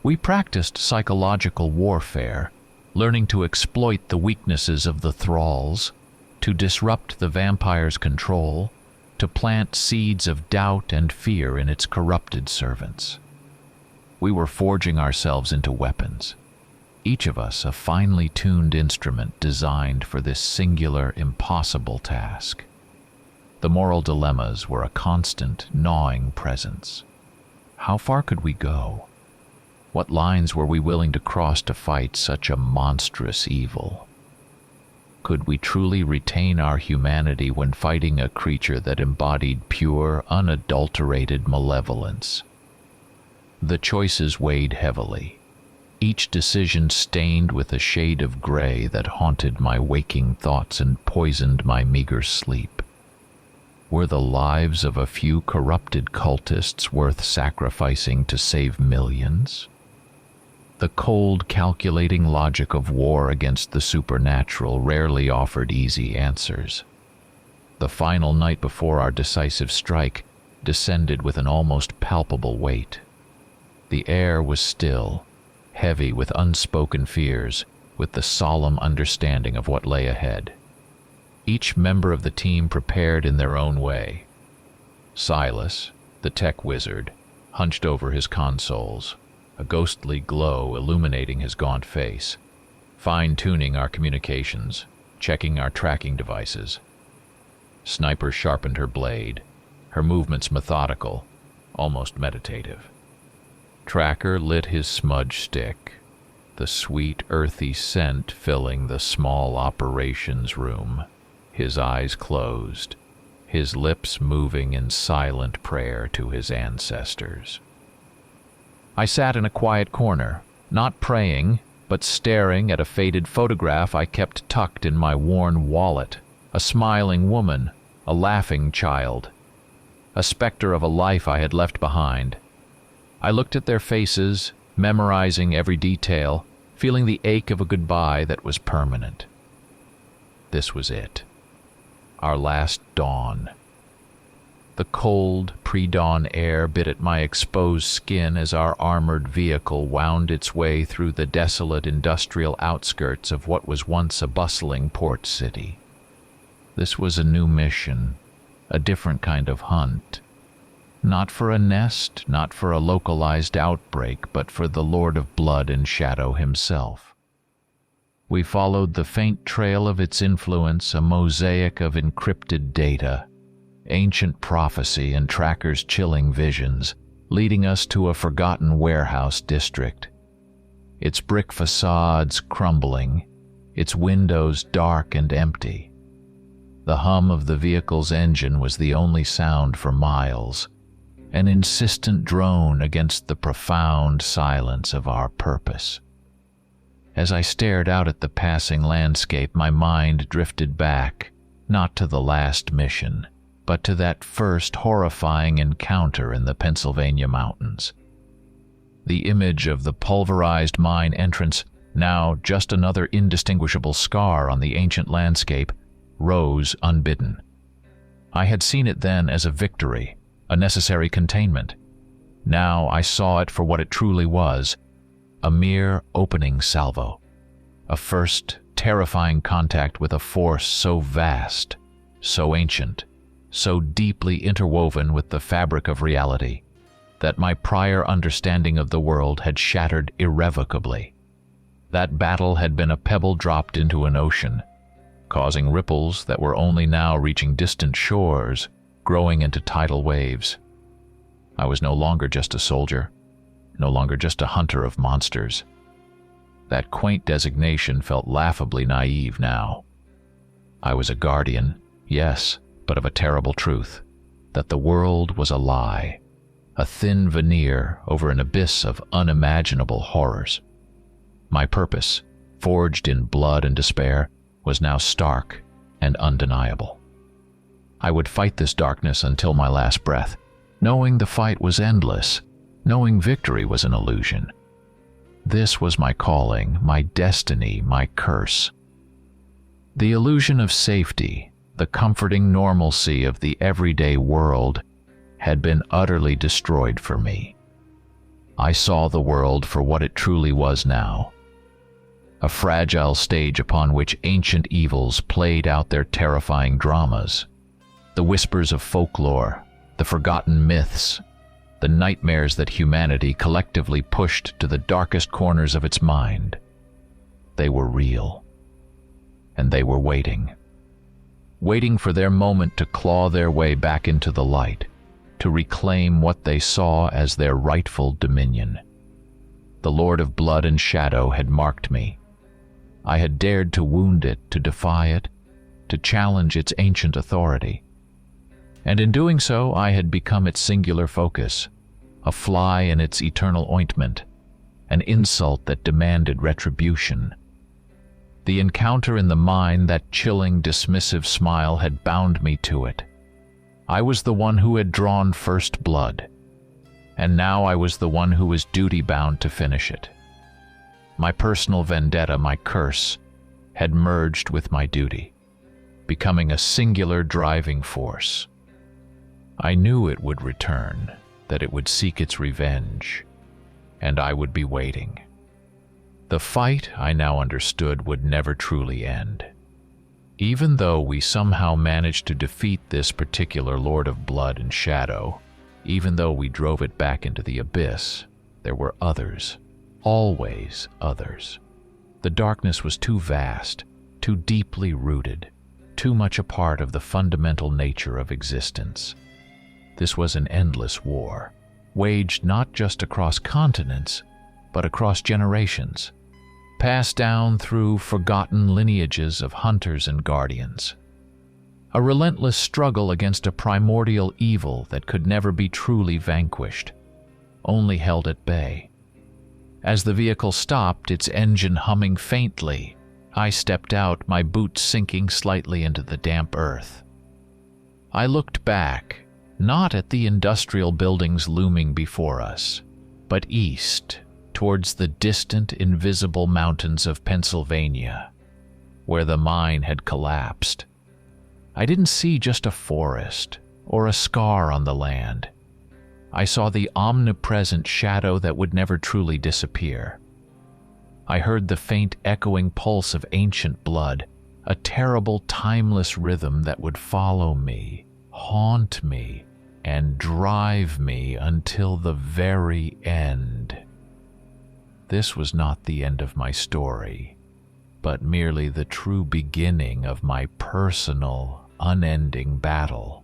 We practiced psychological warfare, learning to exploit the weaknesses of the thralls, to disrupt the vampire's control, to plant seeds of doubt and fear in its corrupted servants. We were forging ourselves into weapons, each of us a finely tuned instrument designed for this singular, impossible task. The moral dilemmas were a constant, gnawing presence. How far could we go? What lines were we willing to cross to fight such a monstrous evil? Could we truly retain our humanity when fighting a creature that embodied pure, unadulterated malevolence? The choices weighed heavily, each decision stained with a shade of gray that haunted my waking thoughts and poisoned my meager sleep. Were the lives of a few corrupted cultists worth sacrificing to save millions? The cold, calculating logic of war against the supernatural rarely offered easy answers. The final night before our decisive strike descended with an almost palpable weight. The air was still, heavy with unspoken fears, with the solemn understanding of what lay ahead. Each member of the team prepared in their own way. Silas, the tech wizard, hunched over his consoles, a ghostly glow illuminating his gaunt face, fine-tuning our communications, checking our tracking devices. Sniper sharpened her blade, her movements methodical, almost meditative. Tracker lit his smudge stick, the sweet, earthy scent filling the small operations room, his eyes closed, his lips moving in silent prayer to his ancestors. I sat in a quiet corner, not praying, but staring at a faded photograph I kept tucked in my worn wallet, a smiling woman, a laughing child, a specter of a life I had left behind. I looked at their faces, memorizing every detail, feeling the ache of a goodbye that was permanent. This was it. Our last dawn. The cold, pre-dawn air bit at my exposed skin as our armored vehicle wound its way through the desolate industrial outskirts of what was once a bustling port city. This was a new mission, a different kind of hunt. Not for a nest, not for a localized outbreak, but for the Lord of Blood and Shadow himself. We followed the faint trail of its influence, a mosaic of encrypted data, ancient prophecy and Tracker's chilling visions, leading us to a forgotten warehouse district. Its brick facades crumbling, its windows dark and empty. The hum of the vehicle's engine was the only sound for miles, an insistent drone against the profound silence of our purpose. As I stared out at the passing landscape, my mind drifted back, not to the last mission, but to that first horrifying encounter in the Pennsylvania mountains. The image of the pulverized mine entrance, now just another indistinguishable scar on the ancient landscape, rose unbidden. I had seen it then as a victory, a necessary containment. Now I saw it for what it truly was, a mere opening salvo, a first terrifying contact with a force so vast, so ancient, so deeply interwoven with the fabric of reality that my prior understanding of the world had shattered irrevocably. That battle had been a pebble dropped into an ocean, causing ripples that were only now reaching distant shores, growing into tidal waves. I was no longer just a soldier, no longer just a hunter of monsters. That quaint designation felt laughably naive now. I was a guardian, yes, but of a terrible truth, that the world was a lie, a thin veneer over an abyss of unimaginable horrors. My purpose, forged in blood and despair, was now stark and undeniable. I would fight this darkness until my last breath, knowing the fight was endless, knowing victory was an illusion. This was my calling, my destiny, my curse. The illusion of safety, the comforting normalcy of the everyday world, had been utterly destroyed for me. I saw the world for what it truly was now, a fragile stage upon which ancient evils played out their terrifying dramas. The whispers of folklore, the forgotten myths, the nightmares that humanity collectively pushed to the darkest corners of its mind. They were real, and they were waiting for their moment to claw their way back into the light, to reclaim what they saw as their rightful dominion. The Lord of Blood and Shadow had marked me. I had dared to wound it, to defy it, to challenge its ancient authority. And in doing so, I had become its singular focus, a fly in its eternal ointment, an insult that demanded retribution. The encounter in the mine, that chilling, dismissive smile, had bound me to it. I was the one who had drawn first blood, and now I was the one who was duty-bound to finish it. My personal vendetta, my curse, had merged with my duty, becoming a singular driving force. I knew it would return, that it would seek its revenge, and I would be waiting. The fight, I now understood, would never truly end. Even though we somehow managed to defeat this particular Lord of Blood and Shadow, even though we drove it back into the abyss, there were others. Always others. The darkness was too vast, too deeply rooted, too much a part of the fundamental nature of existence. This was an endless war, waged not just across continents, but across generations, passed down through forgotten lineages of hunters and guardians. A relentless struggle against a primordial evil that could never be truly vanquished, only held at bay. As the vehicle stopped, its engine humming faintly, I stepped out, my boots sinking slightly into the damp earth. I looked back, not at the industrial buildings looming before us, but east, towards the distant, invisible mountains of Pennsylvania, where the mine had collapsed. I didn't see just a forest or a scar on the land. I saw the omnipresent shadow that would never truly disappear. I heard the faint echoing pulse of ancient blood, a terrible timeless rhythm that would follow me, haunt me, and drive me until the very end. This was not the end of my story, but merely the true beginning of my personal, unending battle.